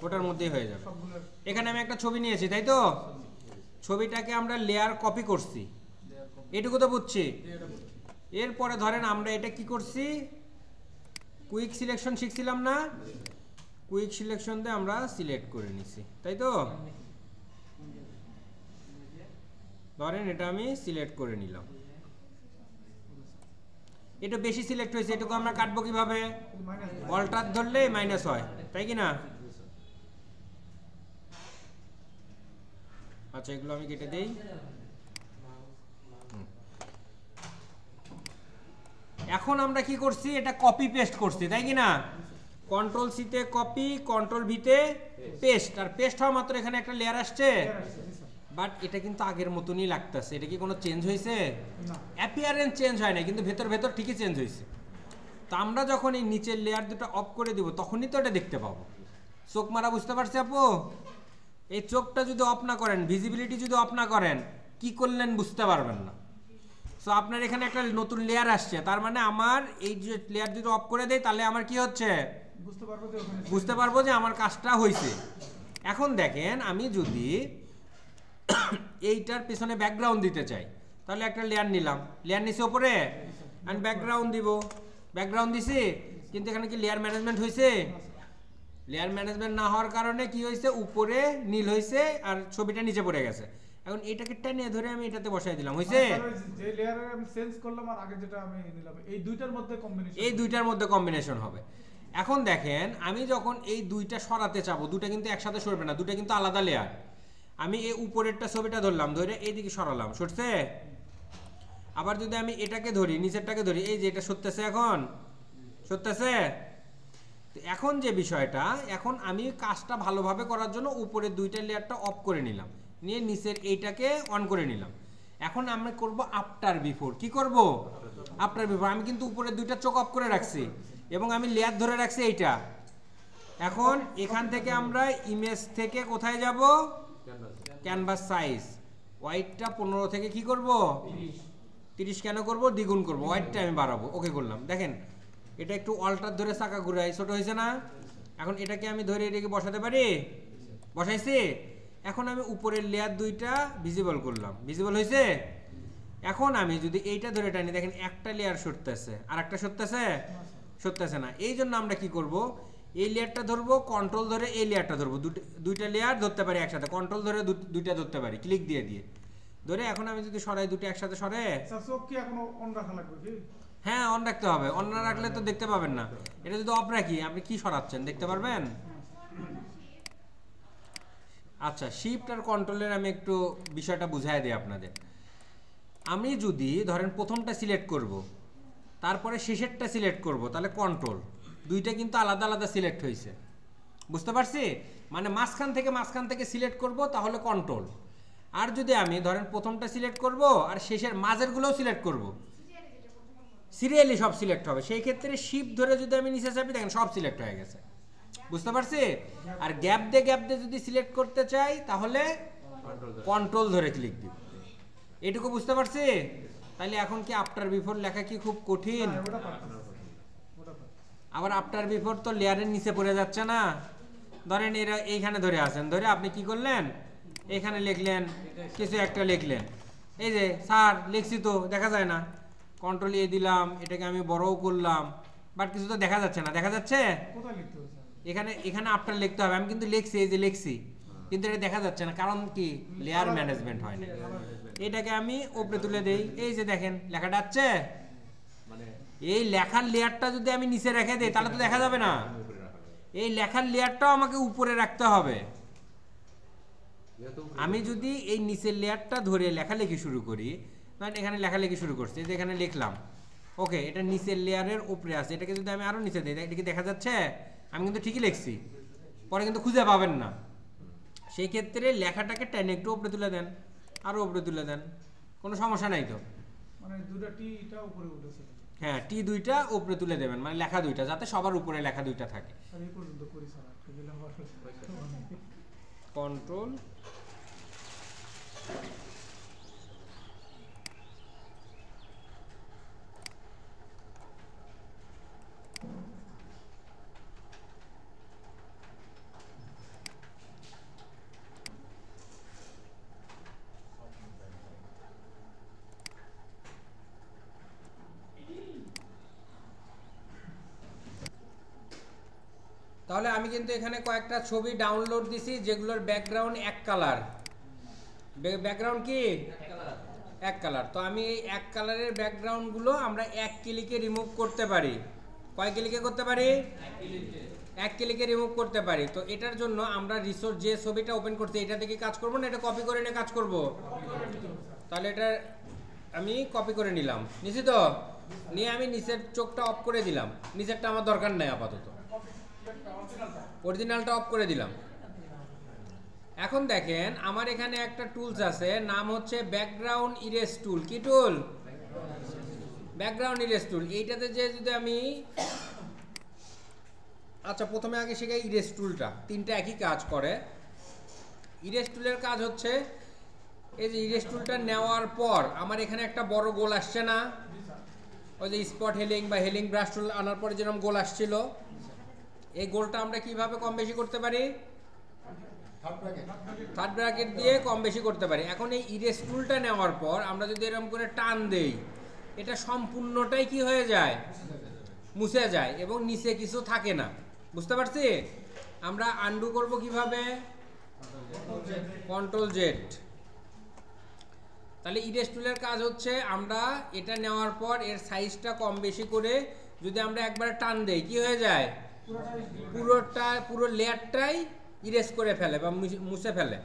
ওটার মধ্যেই হয়ে যাবে। এখানে আমি একটা ছবি নিয়েছি, তাই তো? ছবিটাকে আমরা লেয়ার কপি করছি, এটুকু তো বুঝছি। এরপরে ধরেন আমরা এটা কি করছি, কুইক সিলেকশন শিখছিলাম না? কুইক সিলেকশন দিয়ে আমরা সিলেক্ট করে নিছি, তাই তো? ধরেন এটা আমি সিলেক্ট করে নিলাম, এটা বেশি সিলেক্ট হয়েছে, এটুকু আমরা কাটবো কিভাবে? অল্টার ধরলে মাইনাস হয়, তাই কি না? আচ্ছা, এগুলো আমি কেটে দেই। এখন আমরা কি করছি, এটা কপি পেস্ট করছি, তাই কি না? কন্ট্রোল সিতে কপি, কন্ট্রোল ভিতে পেস্ট, আর পেস্ট হওয়া মাত্র এখানে একটা লেয়ার আসছে। বাট এটা কিন্তু আগের মতনই লাগতেছে, এটা কি কোনো চেঞ্জ হয়েছে? অ্যাপিয়ারেন্স চেঞ্জ হয় না, কিন্তু ভেতর ভেতর ঠিকই চেঞ্জ হয়েছে। তো আমরা যখন এই নিচের লেয়ার দুটো অফ করে দিব, তখনই তো এটা দেখতে পাবো। চোখ মারা বুঝতে পারছি আপু? এই চোখটা যদি অফ না করেন, ভিজিবিলিটি যদি অফ না করেন, কি করলেন বুঝতে পারবেন না। সো আপনার এখানে একটা নতুন লেয়ার আসছে, তার মানে আমার এই যে লেয়ার যদি অফ করে দেয়, তাহলে আমার কি হচ্ছে বুঝতে পারবো যে আমার কাজটা হয়েছে। এখন দেখেন, আমি যদি এইটার পেছনে ব্যাকগ্রাউন্ড দিতে চাই, তাহলে একটা লেয়ার নিলাম, লেয়ার নিচে ওপরে আমি ব্যাকগ্রাউন্ড দিব, ব্যাকগ্রাউন্ড দিছি, কিন্তু এখানে কি লেয়ার ম্যানেজমেন্ট হয়েছে? লেয়ার ম্যানেজমেন্ট না হওয়ার কারণে কি হয়েছে, উপরে নীল হয়েছে আর ছবিটা নিচে পড়ে গেছে। এখন এটাকে টেনে ধরে আমি এটাতে বসাই দিলাম, হইছে? যে লেয়ারে আমি চেঞ্জ করলাম আর আগে যেটা আমি নিলাম, এই দুইটার মধ্যে কম্বিনেশন, এই দুইটার মধ্যে কম্বিনেশন হবে। এখন দেখেন, আমি যখন এই দুইটা সরাতে চাবো, দুটো কিন্তু একসাথে সরবে না, দুটো কিন্তু আলাদা লেয়ার। আমি এই উপরেরটা ছবিটা ধরলাম, ধরে এইদিকে সরালাম, সরছে? আবার যদি আমি এটাকে ধরি, নিচেরটাকে ধরি, এই যে এটা সরতেছে, এখন সরতেছে। এখন যে বিষয়টা, এখন আমি কাজটা ভালোভাবে করার জন্য উপরের দুইটা লেয়ারটা অফ করে নিলাম, নিয়ে নিচের এইটাকে অন করে নিলাম। এখন আমরা করব আফটার বিফোর। কি করব? After before. আমি কিন্তু উপরের দুইটা চোখ অফ করে রাখছি এবং আমি লেয়ার ধরে রাখছি এইটা। এখন এখান থেকে আমরা ইমেজ থেকে কোথায় যাব? ক্যানভাস সাইজ ওয়াইডটা 15 থেকে কি করব? 30 কেন করব? দ্বিগুণ করব, ওয়াইডটা আমি বাড়াবো। ওকে করলাম। দেখেন এটা একটু অল্টার ধরে চাকা ঘুরাই, ছোট হয়েছে না? এখন এটাকে আমি ধরে এটাকে বসাতে পারি, বসাইছি। এখন আমি উপরের লেয়ার দুইটা ভিজিবল করলাম, ভিজিবল হয়েছে। এখন আমি যদি এইটা ধরে টানি, দেখেন একটা লেয়ার সরতেছে আর একটা সরতেছে, সরতেছে না। এই জন্য আমরা কি করব, এই লেয়ারটা ধরবো, কন্ট্রোল ধরে এই লেয়ারটা ধরবো, দুইটা লেয়ার ধরতে পারি একসাথে, কন্ট্রোল ধরে দুইটা ধরতে পারি, ক্লিক দিয়ে দিয়ে ধরে। এখন আমি যদি সরাই, দুটো একসাথে সরে। চোখ কি এখনো অন রাখা লাগবে কি? হ্যাঁ, অন রাখতে হবে, অন না রাখলে তো দেখতে পাবেন না। এটা যদি অফ রাখি, আপনি কি সরাচ্ছেন দেখতে পারবেন? আচ্ছা, শিফট আর কন্ট্রোলের আমি একটু বিষয়টা বুঝাই দিই আপনাদের। আমি যদি ধরেন প্রথমটা সিলেক্ট করব, তারপরে শেষেরটা সিলেক্ট করব, তাহলে কন্ট্রোল, দুইটা কিন্তু আলাদা আলাদা সিলেক্ট হয়েছে, বুঝতে পারছি? মানে মাঝখান থেকে সিলেক্ট করব, তাহলে কন্ট্রোল। আর যদি আমি ধরেন প্রথমটা সিলেক্ট করব আর শেষের মাঝেরগুলোও সিলেক্ট করব, সিরিয়ালি সব সিলেক্ট হবে। সেই ক্ষেত্রে শিফট ধরে যদি আমি নিচে চাপি, দেখেন সব সিলেক্ট হয়ে গেছে, বুঝতে পারছি? আর গ্যাপ দিয়ে যদি সিলেক্ট করতে চাই, তাহলে কন্ট্রোল ধরে ক্লিক দিব। এটুকু বুঝতে পারছি? তাহলে এখন কি আফটার বিফোর লেখা কি খুব কঠিন? আবার আফটার বিফোর তো লেয়ারের নিচে পড়ে যাচ্ছে না। ধরেন এরা এইখানে ধরে আছেন, ধরে আপনি কি করলেন, এখানে লিখলেন, কিছু একটা লিখলেন, এই যে স্যার লিখছি তো দেখা যায় না, কন্ট্রোল এ দিলাম, এটাকে আমি বড়ও করলাম, বাট কিছু তো দেখা যাচ্ছে না। দেখা যাচ্ছে এখানে, এখানে আফটার লিখতে হবে। আমি কিন্তু লিখছি, এই যে লিখছি, কিন্তু এটা দেখা যাচ্ছে না, কারণ কি? লেয়ার ম্যানেজমেন্ট হয় না। এটাকে আমি উপরে তুলে দেই, এই যে দেখেন লেখাটা আছে। এই লেখার লেয়ারটা যদি আমি নিচে রেখে দিই, তাহলে তো দেখা যাবে না। এই লেখার লেয়ারটাও আমাকে উপরে রাখতে হবে। আমি যদি এই নিচের লেয়ারটা ধরে লেখালেখি শুরু করি, মানে এখানে লেখালেখি শুরু করছি, যে এখানে লিখলাম, ওকে, এটা নিচের লেয়ারের উপরে আছে, এটাকে যদি আমি আরো নিচে দিই, এটা কি দেখা যাচ্ছে? আমি কিন্তু ঠিকই লিখছি, পরে কিন্তু খুঁজে পাবেন না। সেই ক্ষেত্রে লেখাটাকে টেনে একটু উপরে তুলে দেন, আরো উপরে তুলে দেন, কোনো সমস্যা নাই তো। মানে দুটো টিটা উপরে উঠেছে। হ্যাঁ, টি দুইটা উপরে তুলে দেবেন, মানে লেখা দুইটা, যাতে সবার উপরে লেখা দুইটা থাকে। এই পর্যন্ত করি স্যার, কন্ট্রোল তাহলে আমি কিন্তু এখানে কয়েকটা ছবি ডাউনলোড দিছি যেগুলোর ব্যাকগ্রাউন্ড এক কালার। ব্যাকগ্রাউন্ড কি এক কালার। তো আমি এই এক কালারের ব্যাকগ্রাউন্ডগুলো আমরা এক ক্লিকে রিমুভ করতে পারি। কয় ক্লিকে করতে পারি? এক ক্লিকে রিমুভ করতে পারি। তো এটার জন্য আমরা রিসোর্স যে ছবিটা ওপেন করছি এটা থেকে কাজ করব না, এটা কপি করে নিয়ে কাজ করব। তাহলে এটা আমি কপি করে নিলাম, নিছি তো? নিয়ে আমি নিচের চোখটা অফ করে দিলাম, নিচেরটা আমার দরকার নাই আপাতত, অরিজিনালটা অফ করে দিলাম। এখন দেখেন আমার এখানে একটা টুলস আছে, নাম হচ্ছে ব্যাকগ্রাউন্ড ইরেজ টুল। কি টুল? ব্যাকগ্রাউন্ড ইরেজ টুল। এইটাতে যে যদি আমি আচ্ছা প্রথমে আগে শেখাই ইরেজ টুলটা। তিনটা একই কাজ করে। ইরেজ টুলের কাজ হচ্ছে এই যে ইরেজ টুলটা নেওয়ার পর আমার এখানে একটা বড় গোল আসছে না, ওই যে স্পট হেলিং বা হেলিং ব্রাশ টুল আনার পরে যেরকম গোল আসছিল, এই গোলটা আমরা কিভাবে কম বেশি করতে পারি? থার্ড ব্র্যাকেট দিয়ে কম বেশি করতে পারি। এখন এই ইরেজ টুলটা নেওয়ার পর আমরা যদি এরকম করে টান দেই, এটা সম্পূর্ণটাই কি হয়ে যায়? মুছে যায় এবং নিচে কিছু থাকে না। বুঝতে পারছি? আমরা আনডু করব কিভাবে? Control Z. তাহলে ইরেজ টুলের কাজ হচ্ছে আমরা এটা নেওয়ার পর এর সাইজটা কম বেশি করে যদি আমরা একবার টান দেই কি হয়ে যায়? পুরো লেয়ারটাই ইরেজ করে ফেলে বা মুছে ফেলে।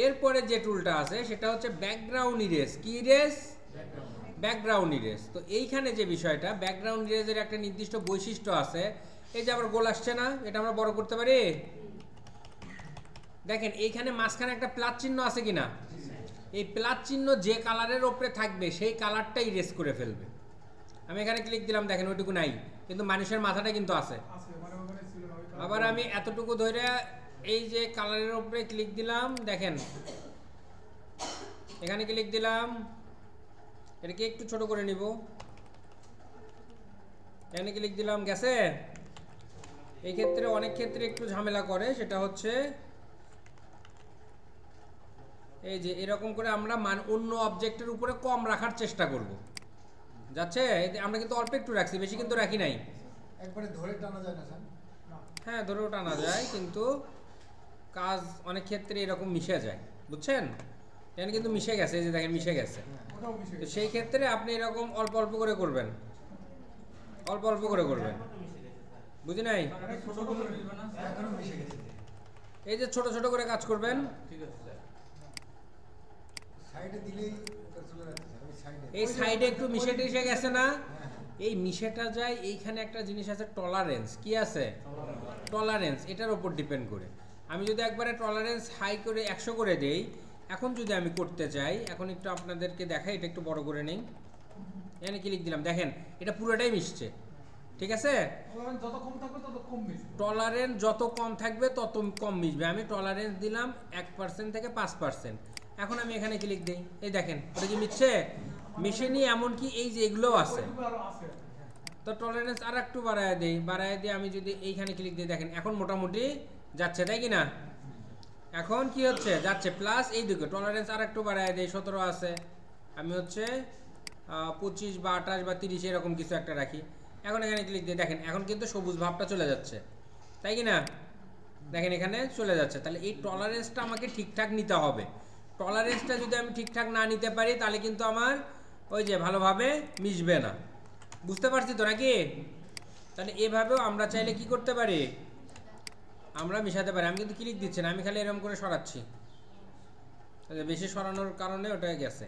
এরপরে যে টুলটা আছে সেটা হচ্ছে ব্যাকগ্রাউন্ড ইরেজ। কি ইরেজ? Background erase. তো এইখানে যে বিষয়টা, ব্যাকগ্রাউন্ড ইরেজের একটা নির্দিষ্ট বৈশিষ্ট্য আছে। এই যে আবার গোল আসছে না, এটা আমরা বড় করতে পারি। দেখেন এইখানে মাঝখানে একটা প্লাস চিহ্ন আছে কিনা? এই প্লাস চিহ্ন যে কালারের ওপরে থাকবে সেই কালারটা ইরেজ করে ফেলবে। আমি এখানে ক্লিক দিলাম, দেখেন ওইটুকু নাই, কিন্তু মানুষের মাথাটা কিন্তু আছে। আবার আমি এতটুকু ধরে এই যে কালারের উপরে ক্লিক দিলাম, দেখেন এখানে ক্লিক দিলাম, এটাকে একটু ছোট করে নিব, এখানে ক্লিক দিলাম, গেছে? এই ক্ষেত্রে অনেক ক্ষেত্রে একটু ঝামেলা করে, সেটা হচ্ছে এই যে এরকম করে আমরা অন্য অবজেক্টের উপরে কম রাখার চেষ্টা করব। যাচ্ছে? আমরা কিন্তু অল্প একটু রাখছি, বেশি কিন্তু রাখি নাই। একবারে ধরে টানা যায় না স্যার? হ্যাঁ ধরেও টানা যায়, কিন্তু কাজ অনেক ক্ষেত্রে এরকম মিশে যায়, বুঝছেন? এখানে কিন্তু মিশে গেছে, এই যে দেখেন মিশে গেছে। তো সেই ক্ষেত্রে আপনি এরকম অল্প অল্প করে করবেন, অল্প অল্প করে করবেন। বুঝি নাই? এখনো মিশে গেছে। এই যে ছোট ছোট করে কাজ করবেন। সাইডে দিলেই এটা চলে যাচ্ছে স্যার, ওই সাইডে। এই সাইডে একটু মিশে টিশে গেছে না? হ্যাঁ। এই মিশেটা যায় এইখানে একটা জিনিস আছে টলারেন্স। কি আছে? টলারেন্স। এটার উপর ডিপেন্ড করে আমি যদি একবারে টলারেন্স হাই করে 100 করে দেই, এখন যদি আমি করতে চাই, এখন একটু আপনাদেরকে দেখাই, এটা একটু বড় করে নেই, এখানে ক্লিক দিলাম, দেখেন এটা পুরোটাই মিশছে। ঠিক আছে? যত কম থাকবে তত কম মিশবে। টলারেন্স যত কম থাকবে তত কম মিশবে। আমি টলারেন্স দিলাম 1% থেকে 5%। এখন আমি এখানে ক্লিক দিই, এই দেখেন ওটা কি মিশছে? মিশেনি, এমনকি এই যে এগুলোও আছে। তো টলারেন্স আর একটু বাড়ায় দেই, বাড়ায় দিয়ে আমি যদি এইখানে ক্লিক দিই, দেখেন এখন মোটামুটি যাচ্ছে, তাই কি না? এখন কি হচ্ছে? যাচ্ছে। প্লাস এই দিকে টলারেন্স আর একটু বাড়ায় দেই, 17 আছে, আমি হচ্ছে 25 বা 28 বা 30 এরকম কিছু একটা রাখি। এখন এখানে ক্লিক দিয়ে দেখেন এখন কিন্তু সবুজ ভাবটা চলে যাচ্ছে, তাই কি না? দেখেন এখানে চলে যাচ্ছে। তাহলে এই টলারেন্সটা আমাকে ঠিকঠাক নিতে হবে। টলারেন্সটা যদি আমি ঠিকঠাক না নিতে পারি তাহলে কিন্তু আমার ওই যে ভালোভাবে মিশবে না। বুঝতে পারছি তো নাকি? তাহলে এভাবেও আমরা চাইলে কি করতে পারি? আমরা মিশাতে পারি। আমি কিন্তু ক্লিক দিচ্ছি না, আমি খালি এরকম করে সরাচ্ছি, বেশি সরানোর কারণে ওটা গেছে।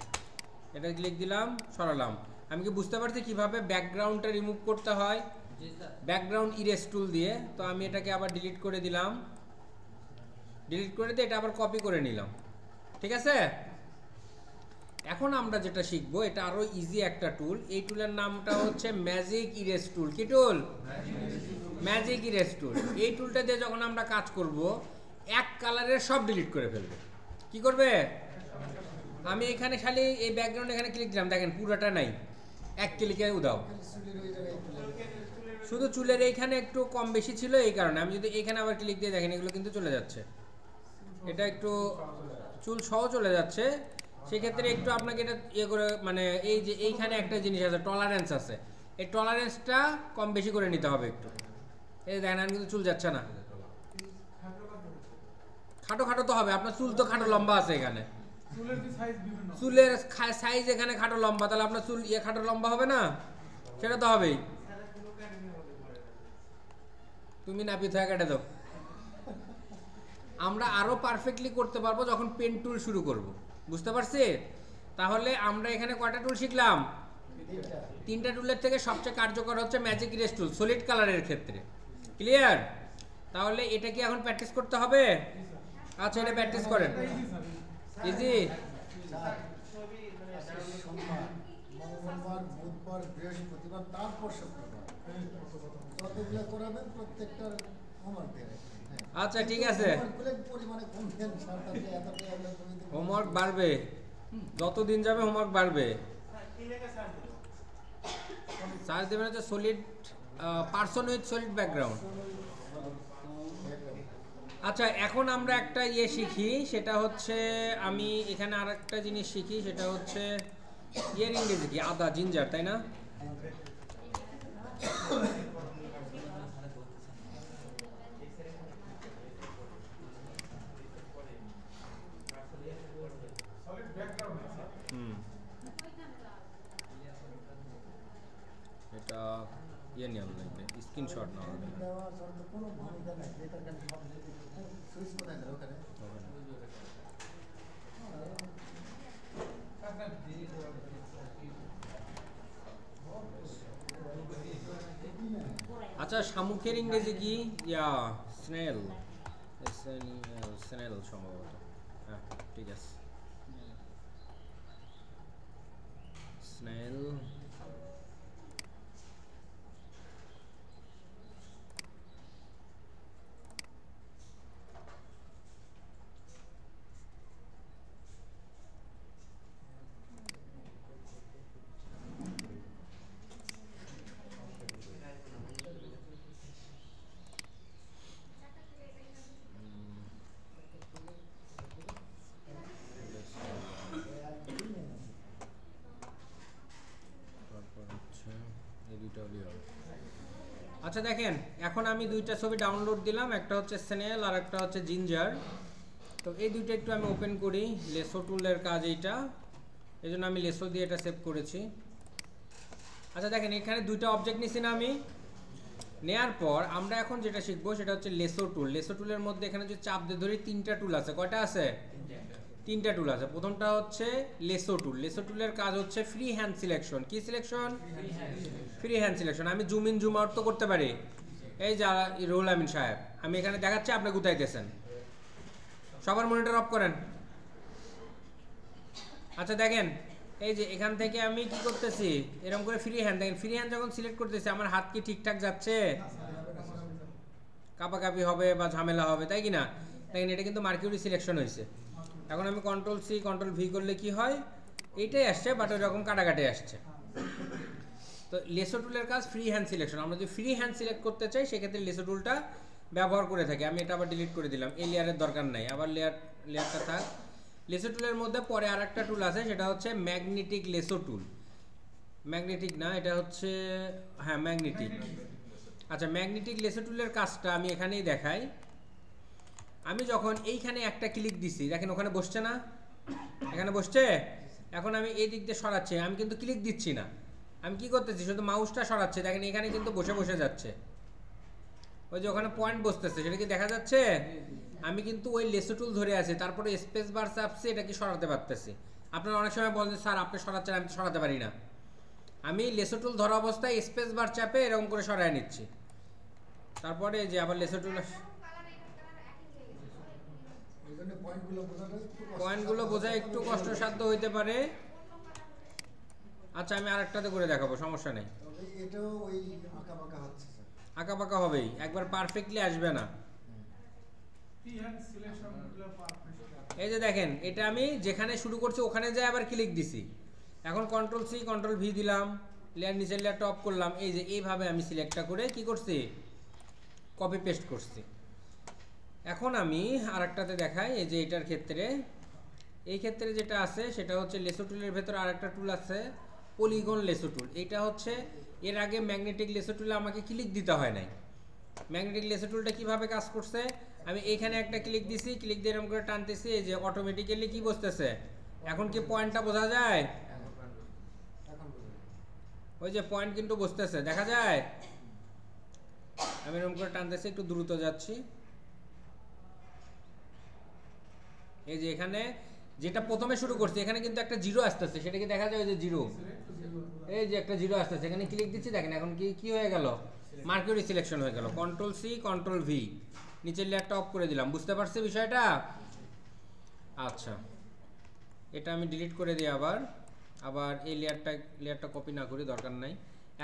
এটা ক্লিক দিলাম, সরালাম। আমি কি বুঝতে পারছি কিভাবে ব্যাকগ্রাউন্ডটা রিমুভ করতে হয়? ব্যাকগ্রাউন্ড ইরেজ টুল দিয়ে। তো আমি এটাকে আবার ডিলিট করে দিলাম, ডিলিট করে দিয়ে এটা আবার কপি করে নিলাম। ঠিক আছে? এখন আমরা যেটা শিখবো এটা আরো ইজি একটা টুল। এই টুলের নামটা হচ্ছে ম্যাজিক ইরেজ টুল। কি টুল? ম্যাজিক ইরেজ টুল। এই টুলটা দিয়ে যখন আমরা কাজ করব, এক কালারের সব ডিলিট করে ফেলবে। কি করবে? আমি এখানে খালি এই ব্যাকগ্রাউন্ড এখানে ক্লিক দিলাম, দেখেন পুরোটা নাই, এক ক্লিকে উদাও। শুধু চুলের এইখানে একটু কম বেশি ছিল, এই কারণে। আমি যদি এখানে আবার ক্লিক দিয়ে দেখেন এগুলো কিন্তু চলে যাচ্ছে, এটা একটু চুল সহ চলে যাচ্ছে। সেক্ষেত্রে একটু আপনাকে এটা ইয়ে করে, মানে এই যে এইখানে একটা জিনিস আছে টলারেন্স আছে, এই টলারেন্সটা কম বেশি করে নিতে হবে একটু। এই দেখেন আমি কিন্তু চুল যাচ্ছে না। খাটো খাটো তো হবে, আপনার চুল তো খাটো লম্বা আছে এখানে। চুলের কি সাইজ বিভিন্ন? চুলের সাইজ এখানে খাটো লম্বা, তাহলে আপনার চুল খাটো লম্বা হবে না? সেটা তো হবেই। তুমি নাপিত হয়ে কেটে দাও। আমরা আরো পারফেক্টলি করতে পারবো যখন পেন টুল শুরু করব, বুঝতে পারছি? তাহলে আমরা এখানে কয়টা টুল শিখলাম? 3টা টুলের থেকে সবচেয়ে কার্যকর হচ্ছে ম্যাজিক ইরেজ টুল সলিড কালারের ক্ষেত্রে। ক্লিয়ার? তাহলে এটা কি এখন প্র্যাকটিস করতে হবে? আচ্ছা, এটা প্র্যাকটিস করেন। ইজি। সোমবার, মঙ্গলবার, বুধবার, বৃহস্পতিবার, তারপর শুক্রবার যতগুলো করাবেন প্রত্যেকটার হোমওয়ার্ক দেওয়া। আচ্ছা ঠিক আছে, পরিমাণে কমবেন, সাতটা এতটা এগুলো করে দিবেন। হোমওয়ার্ক বাড়বে, যত দিন যাবে হোমওয়ার্ক বাড়বে। সার্চ দেবেন হচ্ছে solid person with solid background. আচ্ছা, এখন আমরা একটা শিখি, সেটা হচ্ছে আমি এখানে আর একটা জিনিস শিখি, সেটা হচ্ছে ইংরেজি কি? আদা, জিঞ্জার, তাই না? এটা নিয়ম লাগবে, স্ক্রিনশট না হবে। দেওয়ার জন্য কোনো ভূমিকা নাই, এটা খালি সব সুইচ কোথায় দেয় ওখানে? আচ্ছা, শামুকের ইংরেজি কি? স্নেল, স্নেল সম্ভবত। হ্যাঁ ঠিক আছে, স্নেল। আচ্ছা দেখেন, এখন আমি দুইটা ছবি ডাউনলোড দিলাম, একটা হচ্ছে স্নেল আর একটা হচ্ছে জিঞ্জার। তো এই দুইটা একটু আমি ওপেন করি। লেসো টুলের কাজ এইটা, এই জন্য আমি লেসো দিয়ে এটা সেভ করেছি। আচ্ছা দেখেন, এখানে দুইটা অবজেক্ট নিছি না আমি? নেয়ার পর আমরা এখন যেটা শিখবো সেটা হচ্ছে লেসো টুল। লেসো টুলের মধ্যে এখানে যে চাপ দিয়ে ধরি 3টা টুল আছে। কয়টা আছে? 3টা টুল আছে। প্রথমটা হচ্ছে লেসো টুল। লেসো টুলের কাজ হচ্ছে ফ্রি হ্যান্ড সিলেকশন। কি সিলেকশন? Free hand selection. আমি জুম ইন জুম আউট তো করতে পারি। এই যে রুহুল আমিন সাহেব, আমি এখানে দেখাচ্ছি, আপনি গুতাইতেছেন। সবার মনিটর অফ করেন। আচ্ছা দেখেন, এই যে এখান থেকে আমি কি করতেছি, এরকম করে ফ্রি হ্যান্ড, দেখেন ফ্রি হ্যান্ড যখন সিলেক্ট করতেছি আমার হাত কি ঠিকঠাক যাচ্ছে? কাপাকাপি হবে বা ঝামেলা হবে, তাই কি না? দেখেন এটা কিন্তু মার্কিউরি সিলেকশন হয়েছে। এখন আমি কন্ট্রোল সি কন্ট্রোল ভি করলে কি হয়? এইটাই আসছে, বাট ওই রকম কাটাকাটি আসছে। তো লেসো টুলের কাজ ফ্রি হ্যান্ড সিলেকশন। আমরা যদি ফ্রি হ্যান্ড সিলেক্ট করতে চাই সেক্ষেত্রে লেসো টুলটা ব্যবহার করে থাকি। আমি এটা আবার ডিলিট করে দিলাম, এই লেয়ারের দরকার নাই, আবার লেয়ারটা থাক। লেসো টুলের মধ্যে পরে আর একটা টুল আছে, সেটা হচ্ছে ম্যাগনেটিক লেসো টুল। ম্যাগনেটিক না, এটা হচ্ছে, হ্যাঁ ম্যাগনেটিক। আচ্ছা, ম্যাগনেটিক লেসো টুলের কাজটা আমি এখানেই দেখাই। আমি যখন এইখানে একটা ক্লিক দিছি, দেখেন ওখানে বসছে না? এখানে বসছে। এখন আমি এই দিক দিয়ে সরাচ্ছি, আমি কিন্তু ক্লিক দিচ্ছি না, আমি কি করতেছি, শুধু মাউসটা সরাচ্ছি। দেখেন এখানে কিন্তু বসে বসে যাচ্ছে, ওই যে ওখানে পয়েন্ট বসতেছে, সেটা কি দেখা যাচ্ছে? আমি কিন্তু ওই লেসো টুল ধরে আছি, তারপরে স্পেস বার চাপছি, এটা কি সরাতে পারতেছি। আপনারা অনেক সময় বলেন স্যার আপনি সরাচ্ছেন, আমি তো সরাতে পারি না। আমি লেসো টুল ধরা অবস্থায় স্পেস বার চাপে এরকম করে সরাই নিচ্ছি। তারপরে যে আবার লেসো টুল, পয়েন্টগুলো বোঝা একটু কষ্টসাধ্য হইতে পারে। আচ্ছা, আমি আরেকটাতে করে দেখাবো, সমস্যা নেই। এটাও ওই আঁকাবাঁকা হচ্ছে, আঁকাবাঁকা হবেই, একবার পারফেক্টলি আসবে না। এই যে দেখেন, এটা আমি যেখানে শুরু করছি ওখানে যাই আবার ক্লিক দিছি। এখন কন্ট্রোল সি কন্ট্রোল ভি দিলাম, লেয়ার নিচের লেয়ারটা অফ করলাম। এই যে এইভাবে আমি সিলেক্টটা করে কি করছি, কপি পেস্ট করছি। এখন আমি আরেকটাতে দেখাই। এই যে এটার ক্ষেত্রে, এই ক্ষেত্রে যেটা আছে সেটা হচ্ছে লেসো টুলের ভেতরে আরেকটা টুল আছে, পলিগন লেসো টুল। এইটা হচ্ছে এর আগে ম্যাগনেটিক লেসো টুলে আমাকে ক্লিক দিতে হয় নাই, ম্যাগনেটিক লেসার টুলটা কিভাবে কাজ করছে, আমি এইখানে একটা ক্লিক দিছি, ক্লিক দিয়ে এরকম করে টানতেছি, এই যে অটোমেটিক্যালি কি বসতেছে, এখন কি পয়েন্টটা বোঝা যায়, ওই যে পয়েন্ট কিন্তু বসতেছে দেখা যায়। আমি এরকম করে টানতেছি, একটু দ্রুত যাচ্ছি, এই যে এখানে যেটা প্রথমে শুরু করছি এখানে কিন্তু একটা জিরো আসতেছে, সেটা কি দেখা যায়, ওই যে জিরো, এই যে একটা জিরো আসতেছে, এখানে ক্লিক দিচ্ছি, দেখেন এখন কি হয়ে গেল, মার্কিউরি সিলেকশন হয়ে গেল, কন্ট্রোল সি কন্ট্রোল ভি, নিচের লেয়ারটা অফ করে দিলাম, বুঝতে পারছি বিষয়টা। আচ্ছা, এটা আমি ডিলিট করে দিই, আবার এই লেয়ারটা কপি না করি, দরকার নাই।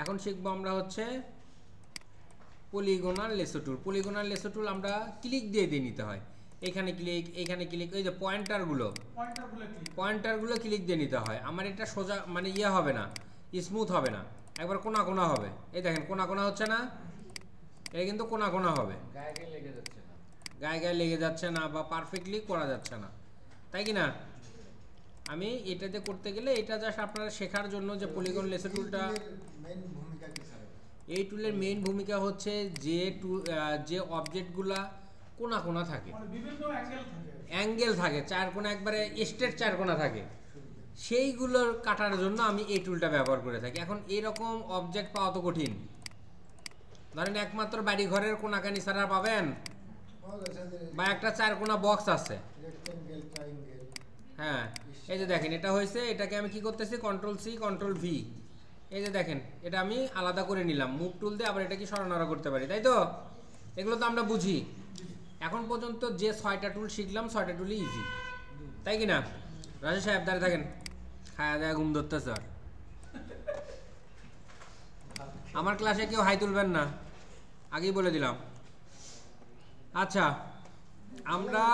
এখন শিখবো আমরা হচ্ছে পলিগোনাল লেসো টুল। পলিগোনাল লেসো টুল আমরা ক্লিক দিয়ে নিতে হয়, এখানে ক্লিক, এইখানে ক্লিক, এই যে পয়েন্টারগুলো ক্লিক দিয়ে নিতে হয়। আমার এটা সোজা মানে ইয়ে হবে না, স্মুথ হবে না, একবার কোনা কোনা হবে। এই দেখেন কোনা কোনা হচ্ছে না, এটা কিন্তু কোনা কোনা হবে, গায়ে লেগে যাচ্ছে না বা পারফেক্টলি করা যাচ্ছে না, তাই কি না। আমি এটাতে করতে গেলে এটা জাস্ট আপনারা শেখার জন্য যে পলিগন লেসো টুলটা, এই টুলের মেইন ভূমিকা হচ্ছে যে অবজেক্টগুলা কোনা কোনা থাকে, অ্যাঙ্গেল থাকে, চার কোনা একবারে স্ট্রেট চার কোনা থাকে, সেইগুলোর কাটার জন্য আমি এই টুলটা ব্যবহার করে থাকি। এখন এরকম অবজেক্ট পাওয়া তো কঠিন, ধরেন একমাত্র বাড়ি ঘরের কোনাকানি ছাড়া পাবেন, বা একটা চার কোনা বক্স আছে, হ্যাঁ এই যে দেখেন এটা হয়েছে, এটাকে আমি কি করতেছি, কন্ট্রোল সি কন্ট্রোল ভি, এই যে দেখেন এটা আমি আলাদা করে নিলাম, মুভ টুল দিয়ে আবার এটা কি সরানোরা করতে পারি, তাই তো, এগুলো তো আমরা বুঝি। এখন পর্যন্ত যে 6টা টুল শিখলাম 6টা টুলই ইজি, তাই কি না। রাজু সাহেব দাঁড়িয়ে থাকেন, খায়া দেয়া ঘুম ধরতেছে, আমার ক্লাসে কেউ হাই তুলবেন না, আগেই বলে দিলাম। আচ্ছা, আমরা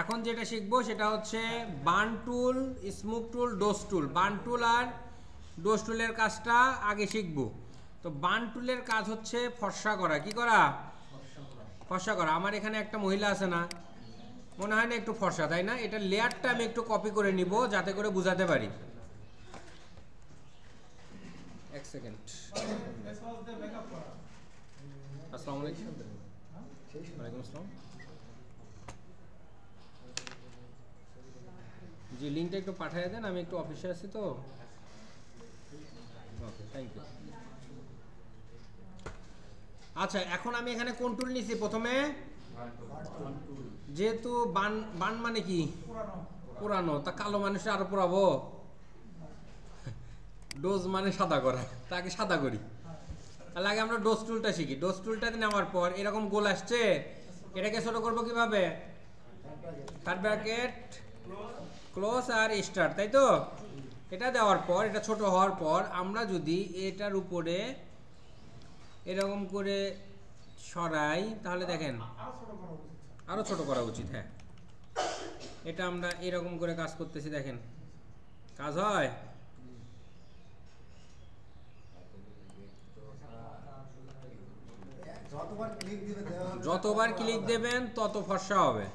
এখন যেটা শিখবো সেটা হচ্ছে বার্ন টুল, স্মুথ টুল, ডোজ টুল। বার্ন টুল আর ডোজ টুলের কাজটা আগে শিখবো। তো বার্ন টুলের কাজ হচ্ছে ফর্সা করা, কি করা, ফর্সা করা। আমার এখানে একটা মহিলা আছে না, মনে হয় না একটু ফর্সা, তাই না। এটা লেয়ারটা আমি একটু কপি করে নিব যাতে করে বুঝাতে পারি। এক সেকেন্ড, আসসালামু আলাইকুম। ওয়ালাইকুম আসসালাম। জি, লিঙ্কটা একটু পাঠিয়ে দেন, আমি একটু অফিসে আছি তো। ওকে, থ্যাংক ইউ। আচ্ছা, এখন আমি এখানে কোন টুল নিছি প্রথমে, যেহেতু বান মানে কি পুরানো, তা কালো মানুষে আরো পুরাবো, ডোজ মানে সাদা করা, তাকে সাদা করি। তাহলে আগে আমরা ডোজ টুলটা শিখি। ডোজ টুলটা নেওয়ার পর এরকম গোল আসছে, এটাকে ছোট করবো কিভাবে, থার্ড ব্র্যাকেট ক্লোজ আর স্টার, তাই তো। এটা দেওয়ার পর, এটা ছোট হওয়ার পর আমরা যদি এটার উপরে এরকম করে সরাই, তাহলে দেখেন আরো ছোট করা উচিত। হ্যাঁ, এটা আমরা এরকম করে কাজ করতেছি, দেখেন কাজ হয়। যতবার ক্লিক দেবেন তত ফর্সা হবে,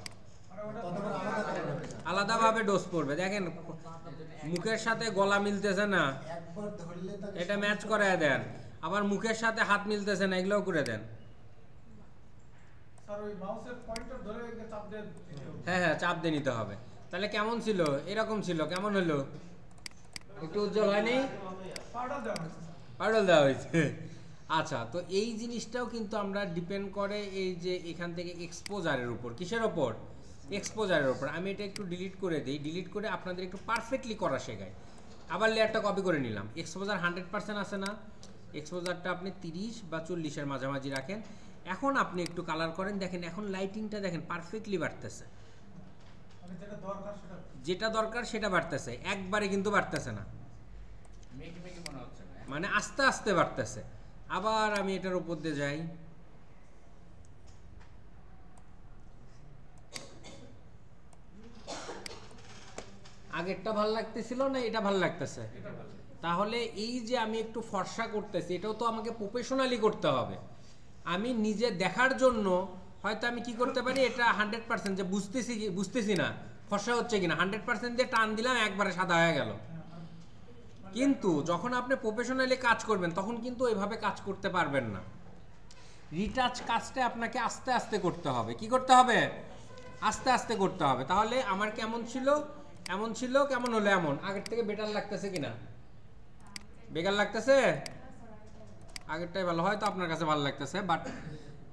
আলাদাভাবে ডোজ পড়বে। দেখেন মুখের সাথে গলা মিলতেছে না, এটা ম্যাচ করায় দেন। আবার মুখের সাথে হাত মিলতেছে না, এগুলোও করে দেন। হ্যাঁ হ্যাঁ, চাপ দিয়ে নিতে হবে। তাহলে কেমন ছিল, এরকম ছিল, কেমন হলো, একটু উজ্জ্বল হয়নি, পাউডার দেওয়া হয়েছে। আচ্ছা, তো এই জিনিসটাও কিন্তু আমরা ডিপেন্ড করে এই যে এখান থেকে এক্সপোজারের উপর। কিসের ওপর, এক্সপোজারের ওপর। আমি এটা একটু ডিলিট করে দিই, ডিলিট করে আপনাদের একটু পারফেক্টলি করা শেখাই। আবার লেয়ারটা কপি করে নিলাম। এক্সপোজার 100% আছে না, এক্সপোজারটা আপনি 30 বা 40-এর মাঝামাঝি রাখেন। এখন আপনি একটু কালার করেন, দেখেন এখন লাইটিংটা দেখেন পারফেক্টলি বাড়তেছে, যেটা দরকার সেটা বাড়তেছে, একবারে কিন্তু বাড়তেছে না, মানে আস্তে আস্তে বাড়তেছে। আবার আমি এটার উপর দিয়ে যাই, আগেরটা ভাল লাগতেছিল না, এটা ভাল লাগতেছে। তাহলে এই যে আমি একটু ফর্সা করতেছি, এটাও তো আমাকে প্রফেশনালি করতে হবে। আমি নিজে দেখার জন্য হয়তো আমি কি করতে পারি, এটা 100% যে বুঝতেছি না ফর্সা হচ্ছে কিনা, 100% দিয়ে টান দিলাম, একবারে সাদা হয়ে গেল। কিন্তু যখন আপনি প্রফেশনালি কাজ করবেন তখন কিন্তু এভাবে কাজ করতে পারবেন না। রিটাচ কাজটা আপনাকে আস্তে আস্তে করতে হবে। কি করতে হবে? আস্তে আস্তে করতে হবে। তাহলে আমার কেমন ছিল, এমন ছিল, কেমন হলো এমন। আগের থেকে বেটার লাগতেছে কিনা? বেকার লাগতেছে? আগেরটাই ভালো, হয়তো আপনার কাছে ভালো লাগতেছে, বাট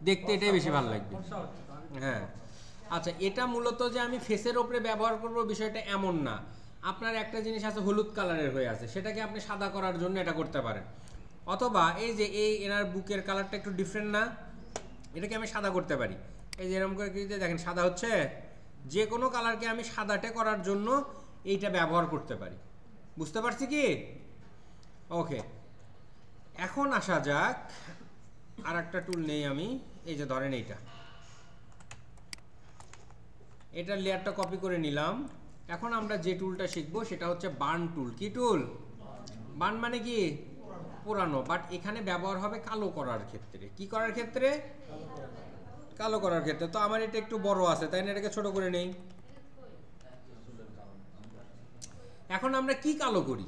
দেখতে এটাই বেশি ভালো লাগবে। হ্যাঁ, আচ্ছা, এটা মূলত যে আমি ফেসের ওপরে ব্যবহার করব বিষয়টা এমন না। আপনার একটা জিনিস আছে হলুদ কালারের হয়ে আছে, সেটাকে আপনি সাদা করার জন্য এটা করতে পারেন। অথবা এই যে এই এনার বুকের কালারটা একটু ডিফারেন্ট না, এটাকে আমি সাদা করতে পারি। এই যে এরকম করে দেখেন সাদা হচ্ছে। যে কোনো কালারকে আমি সাদাটে করার জন্য এইটা ব্যবহার করতে পারি। বুঝতে পারছি কি? ওকে, এখন আসা যাক, আর একটা টুল নেই আমি, এই যে ধরেন এটার লেয়ারটা কপি করে নিলাম। এখন আমরা যে টুলটা শিখবো সেটা হচ্ছে বার্ন টুল। কি টুল? বার্ন মানে কি? পোড়ানো। বাট এখানে ব্যবহার হবে কালো করার ক্ষেত্রে। কি করার ক্ষেত্রে? কালো করার ক্ষেত্রে। তো আমার এটা একটু বড় আছে, তাই না? এটাকে ছোট করে নেই। এখন আমরা কি কালো করি?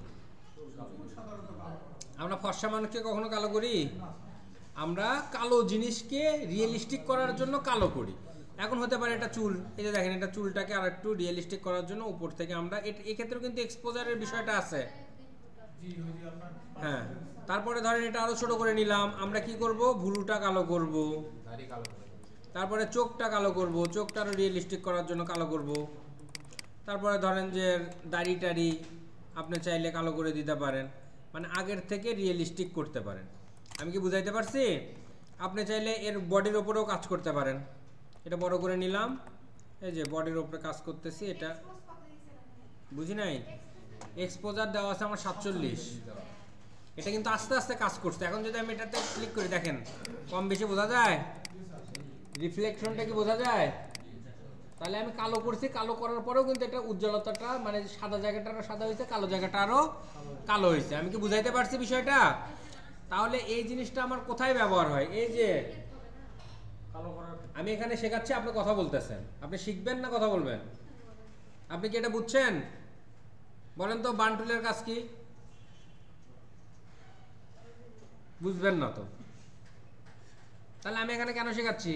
আমরা ফর্সা মানুষকে কখনো কালো করি? আমরা কালো জিনিসকে রিয়েলিস্টিক করার জন্য কালো করি। এখন হতে পারে এটা চুল, এই যে দেখেন এটা চুলটাকে আর একটু রিয়েলিস্টিক করার জন্য উপর থেকে আমরা এক্ষেত্রেও কিন্তু এক্সপোজারের বিষয়টা আছে। হ্যাঁ, তারপরে ধরেন এটা আরো ছোট করে নিলাম। আমরা কি করব? ভুরুটা কালো করব, তারপরে চোখটা কালো করব, চোখটা আরো রিয়েলিস্টিক করার জন্য কালো করব। তারপরে ধরেন যে দাড়ি টাড়ি আপনি চাইলে কালো করে দিতে পারেন, মানে আগের থেকে রিয়েলিস্টিক করতে পারেন। আমি কি বুঝাইতে পারছি? আপনি চাইলে এর বডির ওপরেও কাজ করতে পারেন। এটা বড় করে নিলাম, এই যে বডির ওপরে কাজ করতেছি। এটা বুঝি নাই, এক্সপোজার দেওয়া আছে আমার 47। এটা কিন্তু আস্তে আস্তে কাজ করছে। এখন যদি আমি এটাতে ক্লিক করি, দেখেন কম বেশি বোঝা যায়? রিফ্লেকশনটা কি বোঝা যায়? তাহলে আমি কালো করছি, কালো করার পরেও কিন্তু এটা উজ্জ্বলতাটা, মানে সাদা জায়গাটা আরো সাদা হয়েছে, কালো জায়গাটা আরো কালো হয়েছে। আমি কি বুঝাইতে পারছি বিষয়টা? তাহলে এই জিনিসটা আমার কোথায় ব্যবহার হয়? এই যে আমি এখানে শেখাচ্ছি, আপনি কথা বলতেছেন। আপনি শিখবেন না কথা বলবেন? আপনি কি এটা বুঝছেন? বলেন তো বার্ন টুলের কাজ কি? বুঝবেন না তো? তাহলে আমি এখানে কেন শেখাচ্ছি?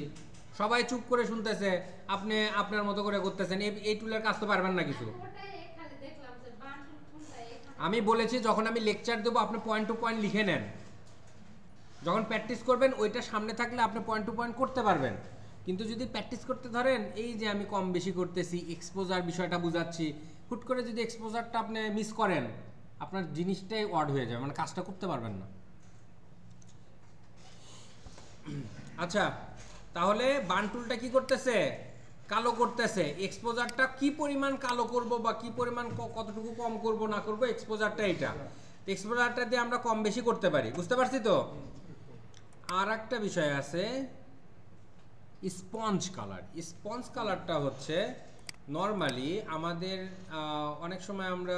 সবাই চুপ করে শুনতেছে, আপনি আপনার মতো করে করতেছেন। এই টুলের কাজ তো পারবেন না কিছু। আমি বলেছি যখন আমি লেকচার দেবো আপনি পয়েন্ট টু পয়েন্ট লিখে নেন। যখন প্র্যাকটিস করবেন ওইটা সামনে থাকলে আপনি পয়েন্ট টু পয়েন্ট করতে পারবেন। কিন্তু যদি প্র্যাকটিস করতে ধরেন, এই যে আমি কম বেশি করতেছি, এক্সপোজার বিষয়টা বুঝাচ্ছি, হুট করে যদি এক্সপোজারটা আপনি মিস করেন, আপনার জিনিসটাই অড হয়ে যাবে, মানে কাজটা করতে পারবেন না। আচ্ছা, তাহলে বার্ন টুলটা কি করতেছে? কালো করতেছে। এক্সপোজারটা কি পরিমাণ কালো করব বা কি পরিমাণ কতটুকু কম করব না করব, এক্সপোজারটা এটা। এক্সপোজারটা দিয়ে আমরা কম বেশি করতে পারি। বুঝতে পারছি তো? আর একটা বিষয় আছে, স্পঞ্জ কালার। স্পঞ্জ কালারটা হচ্ছে নর্মালি আমাদের অনেক সময় আমরা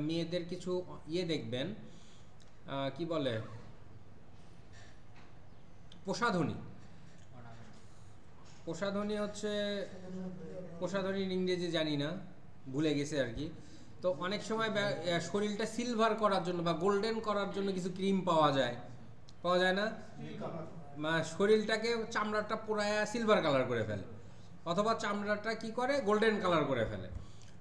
মেয়েদের কিছু দেখবেন, কি বলে, প্রসাধনী হচ্ছে, প্রসাধনীর ইংরেজি জানি না, ভুলে গেছে আর কি। তো অনেক সময় শরীরটা সিলভার করার জন্য বা গোল্ডেন করার জন্য কিছু ক্রিম পাওয়া যায় না? শরীরটাকে চামড়াটা পুরায়া সিলভার কালার করে ফেলে, অথবা চামড়াটা কি করে গোল্ডেন কালার করে ফেলে।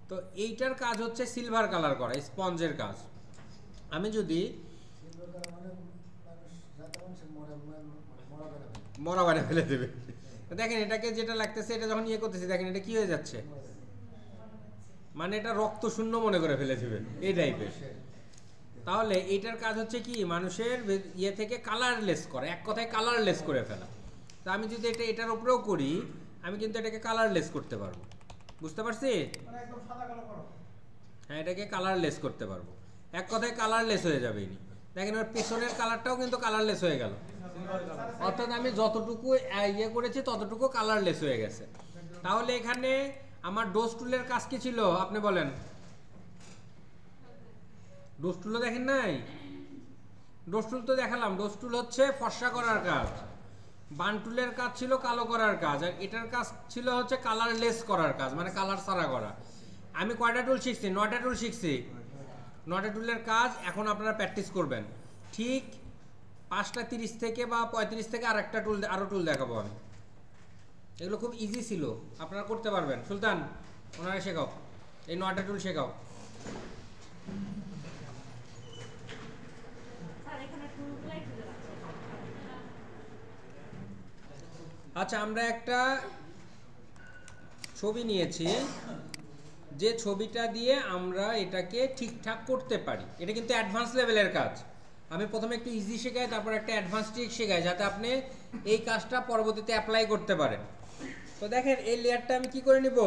তো এইটার কাজ হচ্ছে সিলভার কালার করা, স্পঞ্জের কাজ। আমি যদি মরা বাড়ি ফেলে দেবে, দেখেন এটাকে যেটা লাগতেছে, এটা যখন করতেছি দেখেন এটা কি হয়ে যাচ্ছে, মানে এটা রক্ত শূন্য মনে করে ফেলে দেবে, এই টাইপের। তাহলে এইটার কাজ হচ্ছে কি, মানুষের থেকে কালারলেস করা, এক কথায় কালারলেস করে ফেলা। তা আমি যদি এটার উপরেও করি, আমি কিন্তু এটাকে কালারলেস করতে পারবো। বুঝতে পারছি? হ্যাঁ, এটাকে কালারলেস করতে পারবো, এক কথায় কালারলেস হয়ে যাবে। দেখেন ওর পেছনের কালারটাও কিন্তু কালারলেস হয়ে গেল, অর্থাৎ আমি যতটুকু করেছি ততটুকু কালারলেস হয়ে গেছে। তাহলে এখানে আমার ডোজ টুলের কাজ কি ছিল আপনি বলেন? ডোজ টুলও দেখেন নাই? ডোজ টুল তো দেখালাম। ডোজ টুল হচ্ছে ফর্সা করার কাজ, বার্ন টুলের কাজ ছিল কালো করার কাজ, আর এটার কাজ ছিল হচ্ছে কালারলেস করার কাজ, মানে কালার ছাড়া করা। আমি কয়টা টুল শিখছি? 9টা টুল শিখছি। 9টা টুলের কাজ এখন আপনারা প্র্যাকটিস করবেন। ঠিক 5:30 থেকে বা 35 থেকে আরেকটা টুল আরো টুল দেখাবো আমি। এগুলো খুব ইজি ছিল, আপনারা করতে পারবেন। সুলতান ওনারা শেখাও, এই 9টা টুল শেখাও। আচ্ছা, আমরা একটা ছবি নিয়েছি, যে ছবিটা দিয়ে আমরা এটাকে ঠিকঠাক করতে পারি। এটা কিন্তু অ্যাডভান্স লেভেলের কাজ। আমি প্রথমে একটু ইজি শেখাই, তারপর একটা অ্যাডভান্স ট্রিক শেখাই, যাতে আপনি এই কাজটা পরবর্তীতে অ্যাপ্লাই করতে পারেন। তো দেখেন, এই লেয়ারটা আমি কি করে নিব,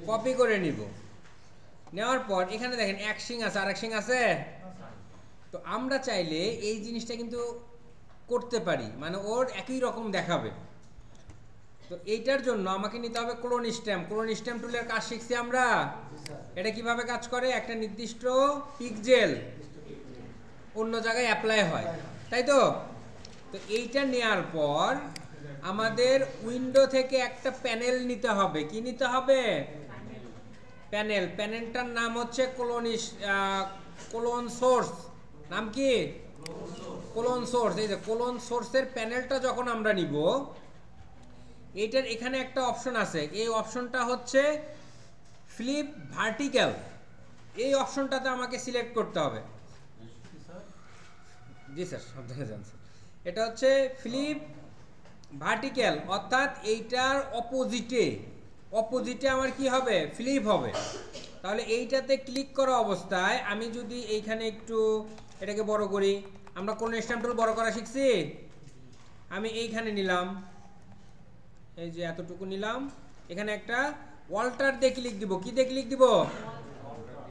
কপি করে নিব। নেওয়ার পর এখানে দেখেন এক শিং আছে, আর এক শিং আছে। তো আমরা চাইলে এই জিনিসটা কিন্তু করতে পারি, মানে ওর একই রকম দেখাবে। তো এইটার জন্য আমাকে নিতে হবে ক্লোন স্ট্যাম্প। ক্লোন স্ট্যাম্প টুলের কাজ শিখছি আমরা। এটা কিভাবে কাজ করে, একটা নির্দিষ্ট পিক্সেল অন্য জায়গায় অ্যাপ্লাই হয়, তাই তো। তো এইটা নেয়ার পর আমাদের উইন্ডো থেকে একটা প্যানেল নিতে হবে। কি নিতে হবে, প্যানেল। প্যানেলটার নাম হচ্ছে ক্লোন সোর্স। নাম কি, ক্লোন সোর্স। এই যে ক্লোন সোর্সের প্যানেলটা যখন আমরা নিব, এইটার এখানে একটা অপশন আছে, এই অপশনটা হচ্ছে ফ্লিপ ভার্টিক্যাল। এই অপশনটাতে আমাকে সিলেক্ট করতে হবে। জি স্যার, সাবধানে জানছেন। এটা হচ্ছে ফ্লিপ ভার্টিক্যাল, অর্থাৎ এইটার অপোজিটে আমার কি হবে, ফ্লিপ হবে। তাহলে এইটাতে ক্লিক করা অবস্থায় আমি যদি এইখানে একটু এটাকে বড় করি, আমরা কোন স্ট্যাম্প টুল বড় করা শিখছি, আমি এইখানে নিলাম, এই যে এতটুকু নিলাম। এখানে একটা অল্টার দিয়ে ক্লিক দিব। কি দিয়ে ক্লিক দিব,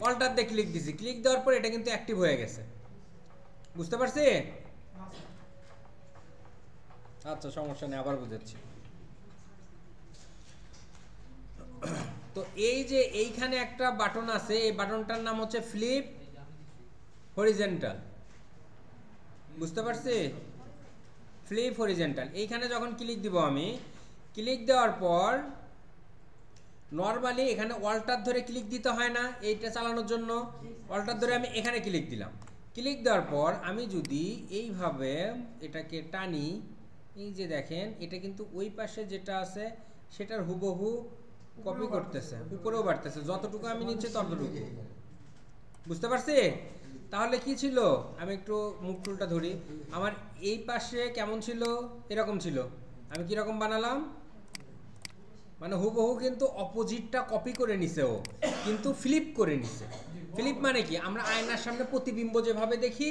অল্টার দিয়ে ক্লিক দিছি। ক্লিক দেওয়ার পর এটা কিন্তু অ্যাক্টিভ হয়ে গেছে, বুঝতে পারছি? আচ্ছা, সমস্যা নেই, আবার বুঝাচ্ছি। তো এই যে এইখানে একটা বাটন আছে, এই বাটনটার নাম হচ্ছে ফ্লিপ হরিজেন্টাল, বুঝতে পারছি? Flip horizontal. এইখানে যখন ক্লিক দিব আমি, ক্লিক দেওয়ার পর নরমালি এখানে অল্টার ধরে ক্লিক দিতে হয় না এইটা চালানোর জন্য। অল্টার ধরে আমি এখানে ক্লিক দিলাম। ক্লিক দেওয়ার পর আমি যদি এইভাবে এটাকে টানি, এই যে দেখেন, এটা কিন্তু ওই পাশে যেটা আছে সেটার হুবহু কপি করতেছে, উপরেও বাড়তেছে, যতটুকু আমি নিচ্ছি ততটুকু। বুঝতে পারছি? তাহলে কি ছিল, আমি একটু মুখ টুলটা ধরি। আমার এই পাশে কেমন ছিল, এরকম ছিল। আমি কিরকম বানালাম, মানে হুবহু কিন্তু অপোজিটটা কপি করে নিছে ও, কিন্তু ফ্লিপ করে নিছে। ফ্লিপ মানে কি, আমরা আয়নার সামনে প্রতিবিম্ব যেভাবে দেখি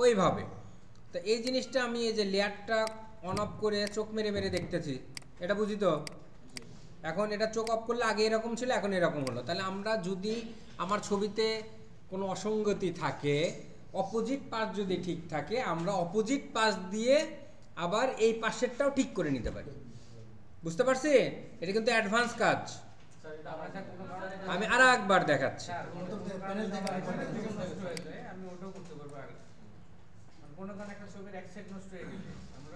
ওইভাবে। তো এই জিনিসটা আমি এই যে লেয়ারটা অন অফ করে চোখ মেরে মেরে দেখতেছি, এটা বুঝি তো। এখন এটা চোখ অফ করলে আগে এরকম ছিল, এখন এরকম হলো। তাহলে আমরা যদি আমার ছবিতে কোনো অসঙ্গতি থাকে, অপোজিট পাশ যদি ঠিক থাকে, আমরা অপোজিট পাশ দিয়ে আবার এই পাশেরটাও ঠিক করে নিতে পারি। বুঝতে পারছি? এটা কিন্তু অ্যাডভান্স কাজ। আমি আর একবার দেখাচ্ছি।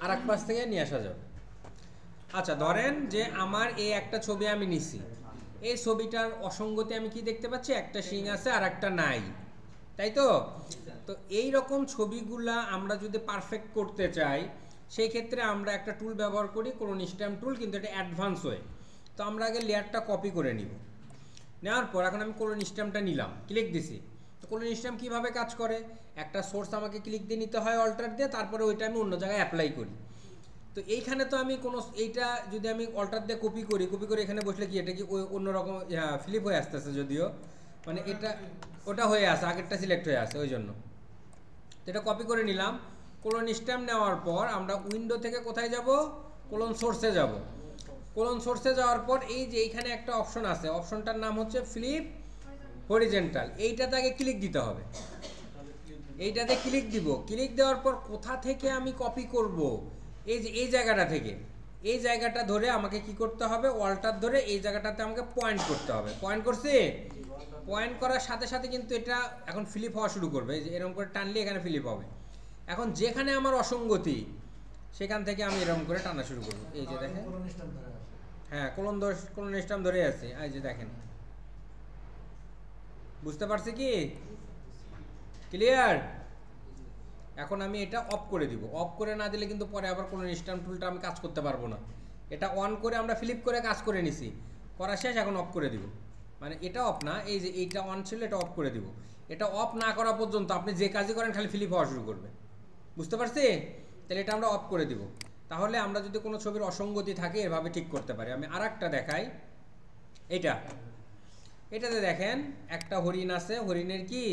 আর এক পাশ থেকে নিয়ে আসা যাবে। আচ্ছা, ধরেন যে আমার এই একটা ছবি আমি নিছি, এই ছবিটার অসঙ্গতি আমি কি দেখতে পাচ্ছি, একটা শিং আছে আর একটা নাই, তাই তো। তো এই রকম ছবিগুলা আমরা যদি পারফেক্ট করতে চাই, সেই ক্ষেত্রে আমরা একটা টুল ব্যবহার করি, ক্লোন স্ট্যাম্প টুল, কিন্তু এটা অ্যাডভান্স হয়। তো আমরা আগে লেয়ারটা কপি করে নিব। নেওয়ার পর এখন আমি ক্লোন স্ট্যাম্পটা নিলাম, ক্লিক দিছি। তো ক্লোন স্ট্যাম্প কীভাবে কাজ করে, একটা সোর্স আমাকে ক্লিক দিয়ে নিতে হয় অল্টার দিয়ে, তারপরে ওইটা আমি অন্য জায়গায় অ্যাপ্লাই করি। তো এইখানে তো আমি কোনো, এইটা যদি আমি অল্টার দিয়ে কপি করি এখানে বসলে কি এটা কি ওই অন্যরকম ফ্লিপ হয়ে আসতেছে, যদিও মানে এটা ওটা হয়ে আসে, আগেরটা সিলেক্ট হয়ে আসে, ওই জন্য। তো এটা কপি করে নিলাম। ক্লোন স্ট্যাম্প নেওয়ার পর আমরা উইন্ডো থেকে কোথায় যাব, ক্লোন সোর্সে যাব। ক্লোন সোর্সে যাওয়ার পর এই যে এইখানে একটা অপশন আছে, অপশনটার নাম হচ্ছে ফ্লিপ হরিজেন্টাল। এইটাতে আগে ক্লিক দিতে হবে। এইটাতে ক্লিক দিব। ক্লিক দেওয়ার পর কোথা থেকে আমি কপি করব, এই যে এই জায়গাটা থেকে, এই জায়গাটা ধরে আমাকে কি করতে হবে, অল্টার ধরে এই জায়গাটাতে আমাকে পয়েন্ট করতে হবে। পয়েন্ট করছি, পয়েন্ট করার সাথে সাথে কিন্তু এটা এখন ফ্লিপ হওয়া শুরু করবে। এই যে এরকম করে টানলে এখানে ফ্লিপ হবে। এখন যেখানে আমার অসঙ্গতি, সেখান থেকে আমি এরকম করে টানা শুরু করবো। এই যে দেখেন, হ্যাঁ, ক্লোন স্ট্যাম্প ধরে আছে, এই যে দেখেন। বুঝতে পারছি কি, ক্লিয়ার? এখন আমি এটা অফ করে দিব। অফ করে না দিলে কিন্তু পরে আবার কোনো স্ট্যাম্প টুলটা আমি কাজ করতে পারবো না। এটা অন করে আমরা ফ্লিপ করে কাজ করে নিছি, করা শেষ, এখন অফ করে দিব। মানে এটা অফ না, এই যে এইটা অন ছিল এটা অফ করে দিব। এটা অফ না করা পর্যন্ত আপনি যে কাজই করেন খালি ফ্লিপ হওয়া শুরু করবে, বুঝতে পারছি? তাহলে এটা আমরা অফ করে দিব। তাহলে আমরা যদি কোনো ছবির অসঙ্গতি থাকে এভাবে ঠিক করতে পারি। আমি আর একটা দেখাই, এটাতে দেখেন একটা হরিণ আছে, হরিণের কি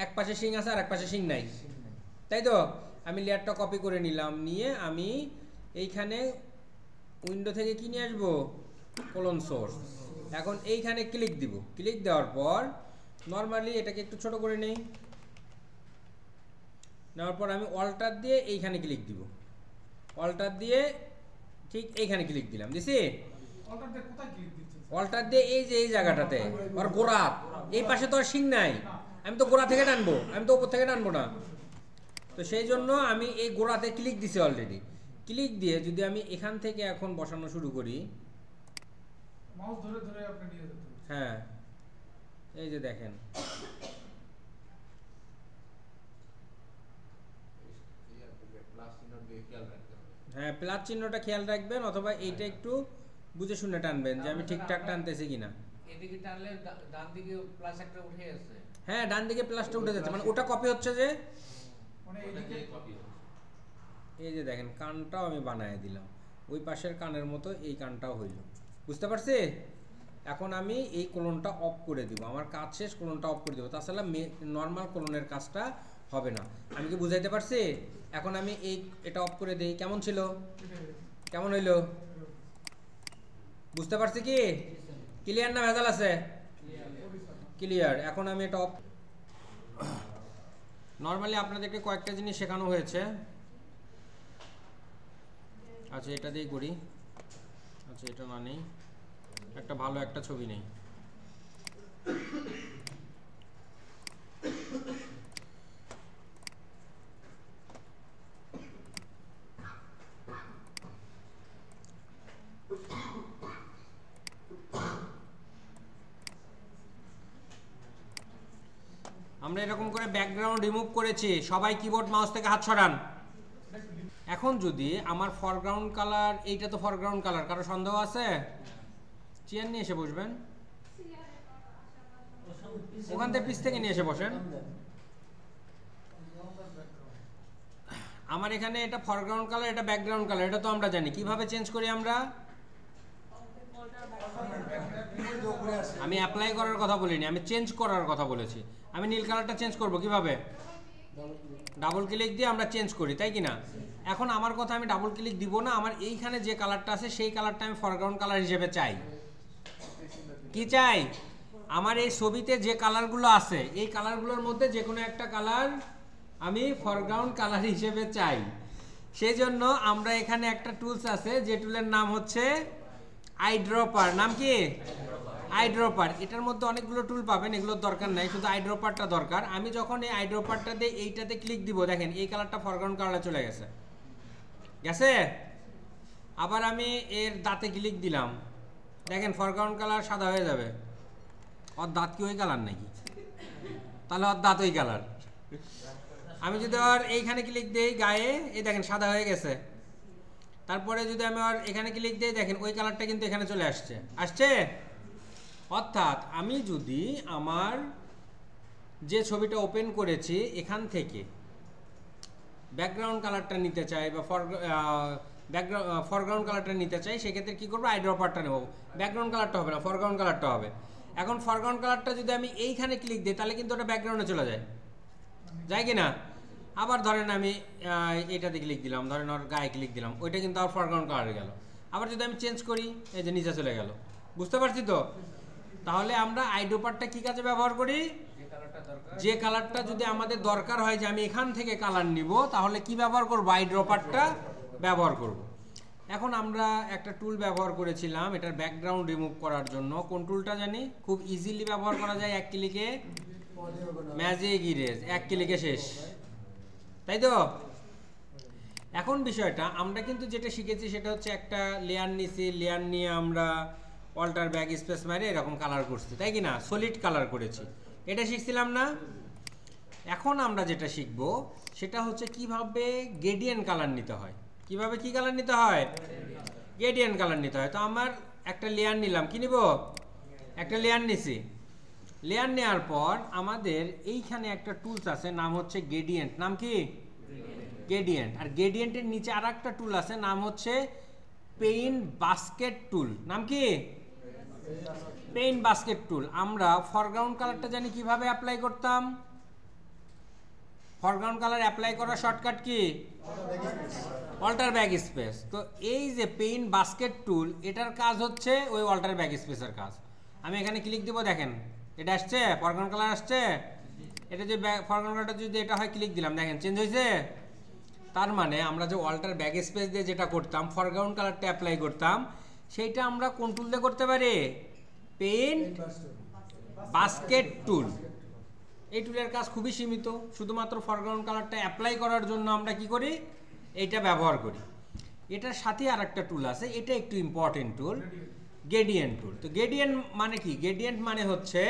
এক পাশে শিং আছে আর এক পাশে শিং নাই, তাই তো? আমি লেয়ারটা কপি করে নিলাম, নিয়ে আমি এইখানে উইন্ডো থেকে কি নিয়ে আসবো, কোলন সোর্স। এখন এইখানে ক্লিক দিব, ক্লিক দেওয়ার পর নর্মালি এটাকে একটু ছোট করে নেই, নেওয়ার পর আমি অল্টার দিয়ে এইখানে ক্লিক দিব, অল্টার দিয়ে ঠিক এইখানে ক্লিক দিলাম, দিছি? অল্টার দিয়ে কোথায় ক্লিক দিচ্ছেন? অল্টার দিয়ে এই যে এই জায়গাটাতে, আর গোড়া এই পাশে তো আর শিং নাই, আমি তো গোড়া থেকে টানবো, আমি তো উপর থেকে টানবো না। তো সেই জন্য আমি এই গোড়াতে ক্লিক দিছি অলরেডি। ক্লিক দিয়ে যদি আমি এখান থেকে এখন বসানো শুরু করি, মাউস ধরে ধরে আপনি নিয়ে যেতে হবে। হ্যাঁ এই যে দেখেন, হ্যাঁ প্লাস চিহ্নটা খেয়াল রাখবেন, অথবা এইটা একটু বুঝে শুনে টানবেন যে আমি ঠিকঠাক টানতেছি কিনা। এদিকে টানলে ডান দিকে প্লাস একটা উঠে আছে। হ্যাঁ ডান দিকে প্লাসটা উঠে যাচ্ছে, মানে ওটা কপি হচ্ছে যে, মানে এইদিকে এই যে দেখেন কানটাও আমি বানায় দিলাম, ওই পাশের কানের মতো এই কানটাও হইল, বুঝতে পারছি? এখন আমি এই কোলনটা অফ করে দিব, আমার কাজ শেষ, কোলনটা অফ করে দিব, তাছাড়া নর্মাল কোলনের কাজটা হবে না। আমি কি বুঝাইতে পারছি? এখন আমি এটা অফ করে দিই, কেমন ছিল, কেমন হইল, বুঝতে পারছি কি? ক্লিয়ার না ভেজাল আছে? ক্লিয়ার। এখন আমি এটা অফ, নর্মালি আপনাদেরকে কয়েকটা জিনিস শেখানো হয়েছে। আচ্ছা এটা দিয়েই করি, আচ্ছা এটা না নেই, একটা ভালো একটা ছবি নেই। আমরা এরকম করে ব্যাকগ্রাউন্ড রিমুভ করেছি, সবাই কিবোর্ড মাউস থেকে হাত সরান। এখন যদি আমার ফরগ্রাউন্ড কালার, এইটা তো ফরগ্রাউন্ড কালার, কারো সন্দেহ আছে? চেয়ার নিয়ে এসে বসবেন, ওখান থেকে পিছ থেকে নিয়ে এসে বসেন। আমার এখানে এটা ফরগ্রাউন্ড কালার, এটা ব্যাকগ্রাউন্ড কালার, এটা তো আমরা জানি। কিভাবে চেঞ্জ করি আমরা? আমি অ্যাপ্লাই করার কথা বলিনি, আমি চেঞ্জ করার কথা বলেছি। আমি নীল কালারটা চেঞ্জ করব কিভাবে? ডাবল ক্লিক দিয়ে আমরা চেঞ্জ করি, তাই কি না? এখন আমার কথা, আমি ডাবল ক্লিক দিব না, আমার এইখানে যে কালারটা আছে সেই কালারটা আমি ফরগ্রাউন্ড কালার হিসেবে চাই। কি চাই? আমার এই ছবিতে যে কালারগুলো আছে এই কালারগুলোর মধ্যে যে কোনো একটা কালার আমি ফরগ্রাউন্ড কালার হিসেবে চাই। সেই জন্য আমরা এখানে একটা টুলস আছে, যে টুলের নাম হচ্ছে আইড্রপার। নাম কি? আইড্রপার। এটার মধ্যে অনেকগুলো টুল পাবেন, এগুলোর দরকার নাই, শুধু আইড্রপারটা দরকার। আমি যখন এই আইড্রপারটা দিয়ে এইটাতে ক্লিক দিব, দেখেন এই কালারটা ফরগ্রাউন্ড কালারে চলে গেছে, গেছে? আবার আমি এর দাঁতে ক্লিক দিলাম, দেখেন ফরগ্রাউন্ড কালার সাদা হয়ে যাবে। ওর দাঁত কি ওই কালার নাকি? তাহলে ওর দাঁত ওই কালার। আমি যদি ওর এইখানে ক্লিক দিই গায়ে, এই দেখেন সাদা হয়ে গেছে। তারপরে যদি আমি ওর এখানে ক্লিক দিই, দেখেন ওই কালারটা কিন্তু এখানে চলে আসছে, আসছে। অর্থাৎ আমি যদি আমার যে ছবিটা ওপেন করেছি এখান থেকে ব্যাকগ্রাউন্ড কালারটা নিতে চাই বা ফরগ্রাউন্ড কালারটা নিতে চাই, সেক্ষেত্রে কী করবো? আইড্রপারটা নেব। ব্যাকগ্রাউন্ড কালারটা হবে না, ফরগ্রাউন্ড কালারটা হবে। এখন ফরগ্রাউন্ড কালারটা যদি আমি এইখানে ক্লিক দিই, তাহলে কিন্তু ওটা ব্যাকগ্রাউন্ডে চলে যায়, যায় কি না? আবার ধরেন আমি এইটাতে ক্লিক দিলাম, ধরেন ওর গায়ে ক্লিক দিলাম, ওইটা কিন্তু আর ফরগ্রাউন্ড কালারে গেল। আবার যদি আমি চেঞ্জ করি, এই যে নিচে চলে গেল, বুঝতে পারছি তো? তাহলে আমরা আইড্রপারটা কি কাজে ব্যবহার করি? যে কালারটা যদি আমাদের দরকার হয় যে আমি এখান থেকে কালার নিব, তাহলে কি ব্যবহার করব? আইড্রপারটা ব্যবহার করব। এখন আমরা একটা টুল ব্যবহার করেছিলাম এটার ব্যাকগ্রাউন্ড রিমুভ করার জন্য। কোন টুলটা জানি? খুব ইজিলি ব্যবহার করা যায়, এক ক্লিকে, ম্যাজিক ইরেজ, এক ক্লিকে শেষ, তাই তো? এখন বিষয়টা আমরা কিন্তু যেটা শিখেছি সেটা হচ্ছে একটা লেয়ার নিছি, লেয়ার নিয়ে আমরা অল্টার ব্যাক স্পেস মারে এরকম কালার করছি, তাই কি না? সলিড কালার করেছি, এটা শিখছিলাম না? এখন আমরা যেটা শিখব সেটা হচ্ছে কিভাবে গ্রেডিয়েন্ট কালার নিতে হয়। কিভাবে কি কালার নিতে হয়? গ্রেডিয়েন্ট কালার নিতে হয়। তো আমার একটা লেয়ার নিলাম, কি নিব? একটা লেয়ার নিছি। লেয়ার নেওয়ার পর আমাদের এইখানে একটা টুলস আছে, নাম হচ্ছে গ্রেডিয়েন্ট। নাম কি? গ্রেডিয়েন্ট। আর গ্রেডিয়েন্টের নিচে আর একটা টুল আছে, নাম হচ্ছে পেইন্ট বাস্কেট টুল। নাম কি? Paint basket tool. আমরা ফরগ্রাউন্ড কালারটা জানি কিভাবে অ্যাপ্লাই করতাম। ফরগ্রাউন্ড কালার অ্যাপ্লাই করার শর্টকাট কি? Alter back space. তো এই যে পেইন্ট বাস্কেট টুল, এটার কাজ হচ্ছে ওই অল্টার ব্যাক স্পেসের কাজ। আমি এখানে ক্লিক দিব, দেখেন এটা আসছে, ফরগ্রাউন্ড কালার আসছে। এটা যে ফরগ্রাউন্ড কালারটা যদি এটা হয়, ক্লিক দিলাম, দেখেন চেঞ্জ হয়েছে। তার মানে আমরা যে অল্টার ব্যাক স্পেস দিয়ে যেটা করতাম, ফরগ্রাউন্ড কালারটা অ্যাপ্লাই করতাম, সেইটা আমরা কোন টুল দিয়ে করতে পারি? পেইন্ট বাস্কেট টুল। এই টুলের কাজ খুবই সীমিত, শুধুমাত্র ফরগ্রাউন্ড কালারটা অ্যাপ্লাই করার জন্য আমরা কি করি? এইটা ব্যবহার করি। এটার সাথে আর একটা টুল আছে, এটা একটু ইম্পর্টেন্ট টুল, গ্রেডিয়েন্ট টুল। তো গ্রেডিয়েন্ট মানে কি? গ্রেডিয়েন্ট মানে হচ্ছে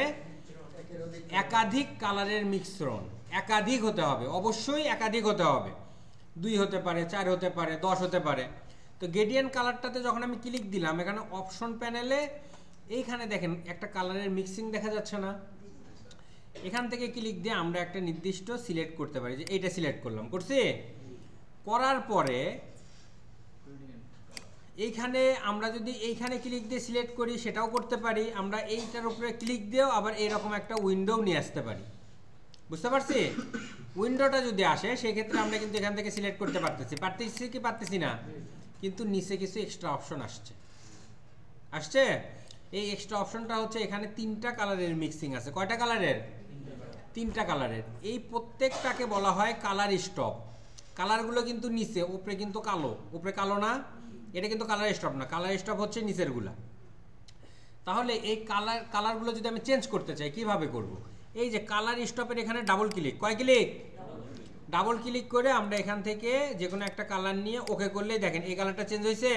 একাধিক কালারের মিশ্রণ। একাধিক হতে হবে, অবশ্যই একাধিক হতে হবে। 2 হতে পারে, 4 হতে পারে, 10 হতে পারে। তো গ্রেডিয়েন্ট কালারটাতে যখন আমি ক্লিক দিলাম, এখানে অপশন প্যানেলে এইখানে দেখেন একটা কালারের মিক্সিং দেখা যাচ্ছে না? এখান থেকে ক্লিক দিয়ে আমরা একটা নির্দিষ্ট সিলেক্ট করতে পারি, যে এইটা সিলেক্ট করলাম, করছি। করার পরে এইখানে আমরা যদি এইখানে ক্লিক দিয়ে সিলেক্ট করি, সেটাও করতে পারি। আমরা এইটার উপরে ক্লিক দিয়েও আবার এইরকম একটা উইন্ডো নিয়ে আসতে পারি। বুঝতে পারছি? উইন্ডোটা যদি আসে, সেই ক্ষেত্রে আমরা কিন্তু এখান থেকে সিলেক্ট করতে পারতেছি কি পারতেছি না? কিন্তু নিচে কিছু এক্সট্রা অপশন আসছে। এই এক্সট্রা অপশনটা হচ্ছে এখানে 3টা কালারের মিক্সিং আছে। কয়টা কালারের? 3টা কালারের। এই প্রত্যেকটাকে বলা হয় কালার স্টপ। কালারগুলো কিন্তু নিচে, উপরে কিন্তু কালো। উপরে কালো না, এটা কিন্তু কালার স্টপ না। কালার স্টপ হচ্ছে নিচের গুলা। তাহলে এই কালারগুলো যদি আমি চেঞ্জ করতে চাই, কিভাবে করব? এই যে কালার স্টপের এখানে ডাবল ক্লিক, কয় ক্লিক? ডাবল ক্লিক করে আমরা এখান থেকে যে কোনো একটা কালার নিয়ে ওকে করলেই দেখেন এই কালারটা চেঞ্জ হয়েছে।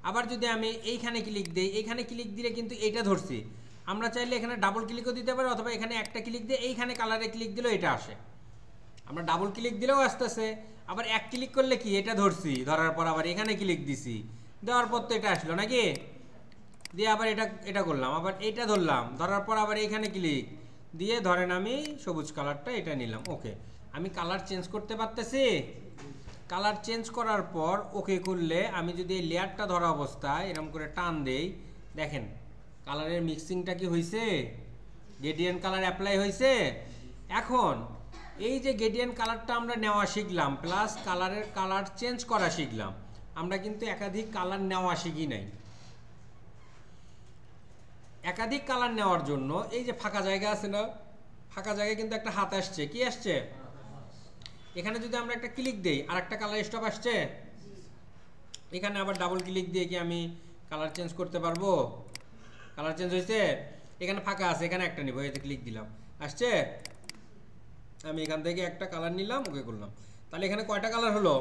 আবার যদি আমি এইখানে ক্লিক দিই, এইখানে ক্লিক দিলে কিন্তু এইটা ধরছি। আমরা চাইলে এখানে ডাবল ক্লিকও দিতে পারি, অথবা এখানে একটা ক্লিক দিয়ে এইখানে কালারে ক্লিক দিলেও এটা আসে। আমরা ডাবল ক্লিক দিলেও আসতেছে, আবার এক ক্লিক করলে কি এটা ধরছি, ধরার পর আবার এখানে ক্লিক দিছি, দেওয়ার পর তো এটা আসলো নাকি? দিয়ে আবার এটা করলাম, আবার এটা ধরলাম, ধরার পর আবার এইখানে ক্লিক দিয়ে ধরেন আমি সবুজ কালারটা এটা নিলাম। ওকে, আমি কালার চেঞ্জ করতে পারতেছি। কালার চেঞ্জ করার পর ওকে করলে আমি যদি এই লেয়ারটা ধরা অবস্থায় এরকম করে টান দেই, দেখেন কালারের মিক্সিংটা কি হয়েছে? গ্রেডিয়েন্ট কালার অ্যাপ্লাই হয়েছে। এখন এই যে গ্রেডিয়েন্ট কালারটা আমরা নেওয়া শিখলাম, প্লাস কালার চেঞ্জ করা শিখলাম, আমরা কিন্তু একাধিক কালার নেওয়া শিখি নাই। একাধিক কালার নেওয়ার জন্য এই যে ফাঁকা জায়গা আছে না, ফাঁকা জায়গায় কিন্তু একটা হাত আসছে। কি আসছে? এখানে যদি আমরা একটা ক্লিক দেই, আর একটা কালার স্টপ আসছে। এখানে আবার ডাবল ক্লিক দিয়ে কি আমি কালার চেঞ্জ করতে পারবো? কালার চেঞ্জ হয়েছে। এখানে ফাঁকা আছে, এখানে একটা নিব, এই যে ক্লিক দিলাম, আসছে। আমি এখান থেকে একটা কালার নিলাম, ওকে করলাম। তাহলে এখানে কয়টা কালার হলো?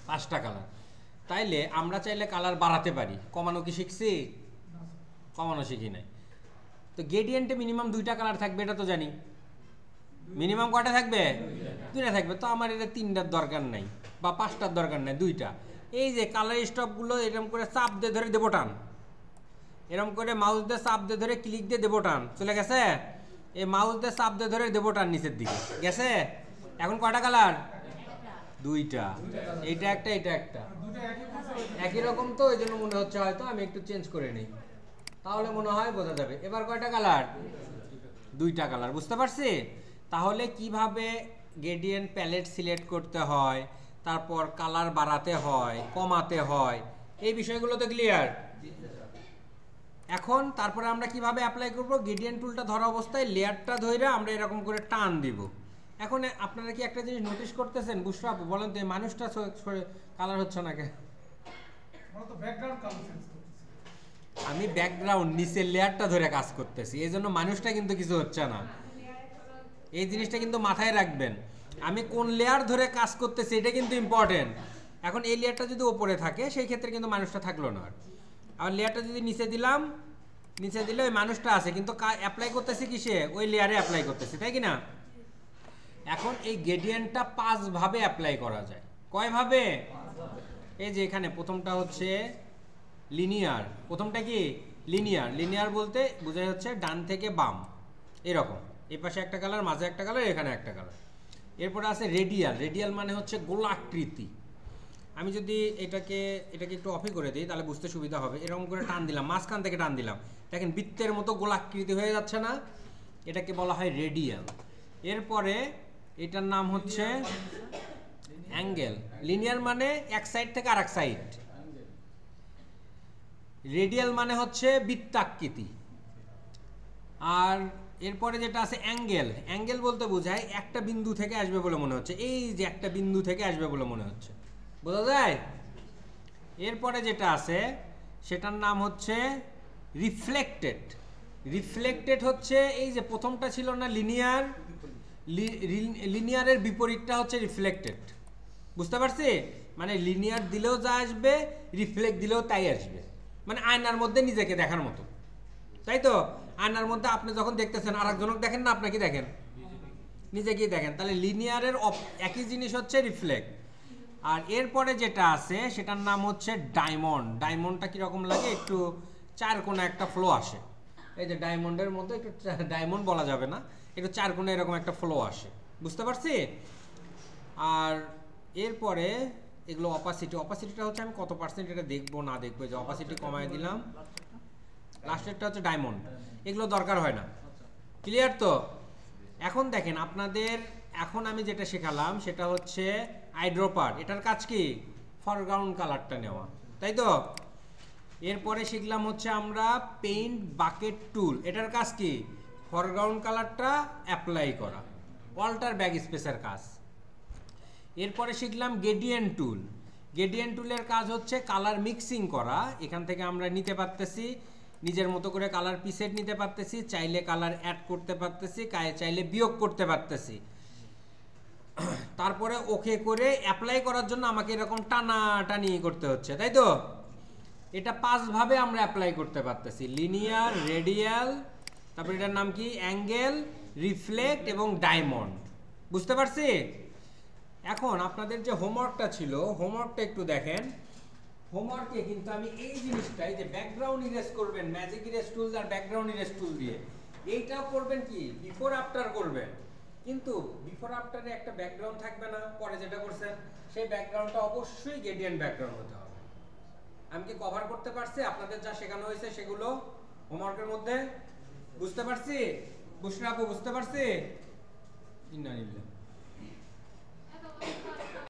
5টা কালার। তাইলে আমরা চাইলে কালার বাড়াতে পারি। কমানো কি শিখছি? কমানো শিখি নাই। তো গ্রেডিয়েন্টে মিনিমাম 2টা কালার থাকবে, এটা তো জানি। মিনিমাম কয়টা থাকবে? 2টা থাকবে। তো আমার এটা 3টার দরকার নাই, বা 5টার দরকার নাই, 2টা। এই যে কালার স্টপগুলো এরকম করে চাপ দিয়ে ধরে দেবো টান, এরকম করে মাউস দিয়ে চাপ দিয়ে ধরে ক্লিক দিয়ে দেবো টান, চলে গেছে। এই মাউস দিয়ে চাপ দিয়ে ধরে দেবো টান নিচের দিকে, গেছে। এখন কয়টা কালার? 2টা। এইটা একটা, এটা একটা, একই রকম। তো এই জন্য মনে হচ্ছে হয়তো আমি একটু চেঞ্জ করে নিই, তাহলে মনে হয় বোঝা যাবে। এবার কয়টা কালার? 2টা কালার। বুঝতে পারছি? তাহলে কিভাবে গ্রেডিয়েন্ট প্যালেট সিলেক্ট করতে হয়, তারপর কালার বাড়াতে হয়, কমাতে হয়, এই বিষয়গুলো তো ক্লিয়ার। এখন তারপরে আমরা কিভাবে অ্যাপ্লাই করব? গ্রেডিয়েন্ট টুলটা ধরা অবস্থায় লেয়ারটা ধরে আমরা এরকম করে টান দিব। এখন আপনারা কি একটা জিনিস নোটিস করতেছেন? বুঝতে আপু বলেন তো, এই মানুষটা কালার হচ্ছে না কেন? আমি ব্যাকগ্রাউন্ড নিচের লেয়ারটা ধরে কাজ করতেছি, এই জন্য মানুষটা কিন্তু কিছু হচ্ছে না। এই জিনিসটা কিন্তু মাথায় রাখবেন, আমি কোন লেয়ার ধরে কাজ করতেছি এটা কিন্তু ইম্পর্টেন্ট। এখন এই লেয়ারটা যদি ওপরে থাকে, সেই ক্ষেত্রে কিন্তু মানুষটা থাকলো না। আর লেয়ারটা যদি নিচে দিলাম, নিচে দিলে ওই মানুষটা আছে, কিন্তু অ্যাপ্লাই করতেছি কিসে? ওই লেয়ারে অ্যাপ্লাই করতেছি, তাই কি না? এখন এই গ্রেডিয়েন্টটা 5 ভাবে অ্যাপ্লাই করা যায়। কয় ভাবে? এই যে এখানে প্রথমটা হচ্ছে লিনিয়ার। প্রথমটা কি লিনিয়ার? লিনিয়ার বলতে বোঝায় হচ্ছে ডান থেকে বাম এরকম, এই পাশে একটা কালার, মাঝে একটা কালার, এখানে একটা কালার। এরপরে আছে রেডিয়াল। রেডিয়াল মানে হচ্ছে গোলাকৃতি। আমি যদি এটাকে একটু অফই করে দিই তাহলে বুঝতে সুবিধা হবে। এরকম করে টান দিলাম, মাঝখান থেকে টান দিলাম, দেখেন বৃত্তের মতো গোলাকৃতি হয়ে যাচ্ছে না? এটাকে বলা হয় রেডিয়াল। এরপরে এটার নাম হচ্ছে অ্যাঙ্গেল। লিনিয়ার মানে এক সাইড থেকে আরেক সাইড, রেডিয়াল মানে হচ্ছে বৃত্তাকৃতি। আর এরপরে যেটা আছে অ্যাঙ্গেল। অ্যাঙ্গেল বলতে বোঝায় একটা বিন্দু থেকে আসবে বলে মনে হচ্ছে, এই যে একটা বিন্দু থেকে আসবে বলে মনে হচ্ছে, বোঝা যায়? এরপরে যেটা আছে সেটার নাম হচ্ছে রিফ্লেক্টেড। রিফ্লেক্টেড হচ্ছে এই যে প্রথমটা ছিল না লিনিয়ার, লিনিয়ারের বিপরীতটা হচ্ছে রিফ্লেক্টেড। বুঝতে পারছি? মানে লিনিয়ার দিলেও যা আসবে, রিফ্লেক্ট দিলেও তাই আসবে। মানে আয়নার মধ্যে নিজেকে দেখার মতো, তাই তো? আয়নার মধ্যে আপনি যখন দেখতেছেন আর একজনকে দেখেন না, আপনাকে দেখেন, নিজেকেই দেখেন। তাহলে লিনিয়ারের একই জিনিস হচ্ছে রিফ্লেক্ট। আর এরপরে যেটা আছে সেটার নাম হচ্ছে ডায়মন্ড। ডায়মন্ডটা কীরকম লাগে? একটু চার কোণা একটা ফ্লো আসে, এই যে ডায়মন্ডের মধ্যে একটু, ডায়মন্ড বলা যাবে না, একটু চার কোণে এরকম একটা ফ্লো আসে। বুঝতে পারছি? আর এরপরে এগুলো অপাসিটি। অপাসিটিটা হচ্ছে আমি কত পার্সেন্ট এটা দেখবো না দেখবো, যে অপাসিটি কমায় দিলাম। লাস্টেরটা হচ্ছে ডায়মন্ড। এগুলো দরকার হয় না। ক্লিয়ার তো? এখন দেখেন আপনাদের, এখন আমি যেটা শেখালাম সেটা হচ্ছে আইড্রপার। এটার কাজ কি? ফরগ্রাউন্ড কালারটা নেওয়া, তাই তো? এরপরে শিখলাম হচ্ছে আমরা পেইন্ট বাকেট টুল। এটার কাজ কি? ফরগ্রাউন্ড কালারটা অ্যাপ্লাই করা, অল্টার ব্যাক স্পেসের কাজ। এরপরে শিখলাম গ্রেডিয়েন্ট টুল। গ্রেডিয়েন্ট টুলের কাজ হচ্ছে কালার মিক্সিং করা। এখান থেকে আমরা নিতে পারতেছি নিজের মতো করে কালার প্রিসেট নিতে পারতেছি, চাইলে কালার অ্যাড করতে পারতেছি, চাইলে বিয়োগ করতে পারতেছি। তারপরে ওকে করে অ্যাপ্লাই করার জন্য আমাকে এরকম টানাটানি করতে হচ্ছে, তাই তো? এটা 5 ভাবে আমরা অ্যাপ্লাই করতে পারতেছি, লিনিয়ার, রেডিয়াল, তারপর এটার নাম কি অ্যাঙ্গেল, রিফ্লেক্ট এবং ডায়মন্ড। বুঝতে পারছি? এখন আপনাদের যে হোমওয়ার্কটা ছিল, হোমওয়ার্কটা একটু দেখেন। হোমওয়ার্কে কিন্তু আমি এই জিনিসটাই যে ব্যাকগ্রাউন্ড ইরেজ করবেন ম্যাজিক ইরেজ টুল আর ব্যাকগ্রাউন্ড ইরেজ টুল দিয়ে, এইটাও করবেন কি বিফোর আফটার করবেন। কিন্তু বিফোর আফটারে একটা ব্যাকগ্রাউন্ড থাকবে না, পরে যেটা করছেন সেই ব্যাকগ্রাউন্ডটা অবশ্যই গ্রেডিয়েন্ট ব্যাকগ্রাউন্ড হতে হবে। আমি কি কভার করতে পারছি আপনাদের যা শেখানো হয়েছে সেগুলো হোমওয়ার্কের মধ্যে? বুঝতে পারছি? বুঝতে পারছি? ইন্নালিল্লাহ।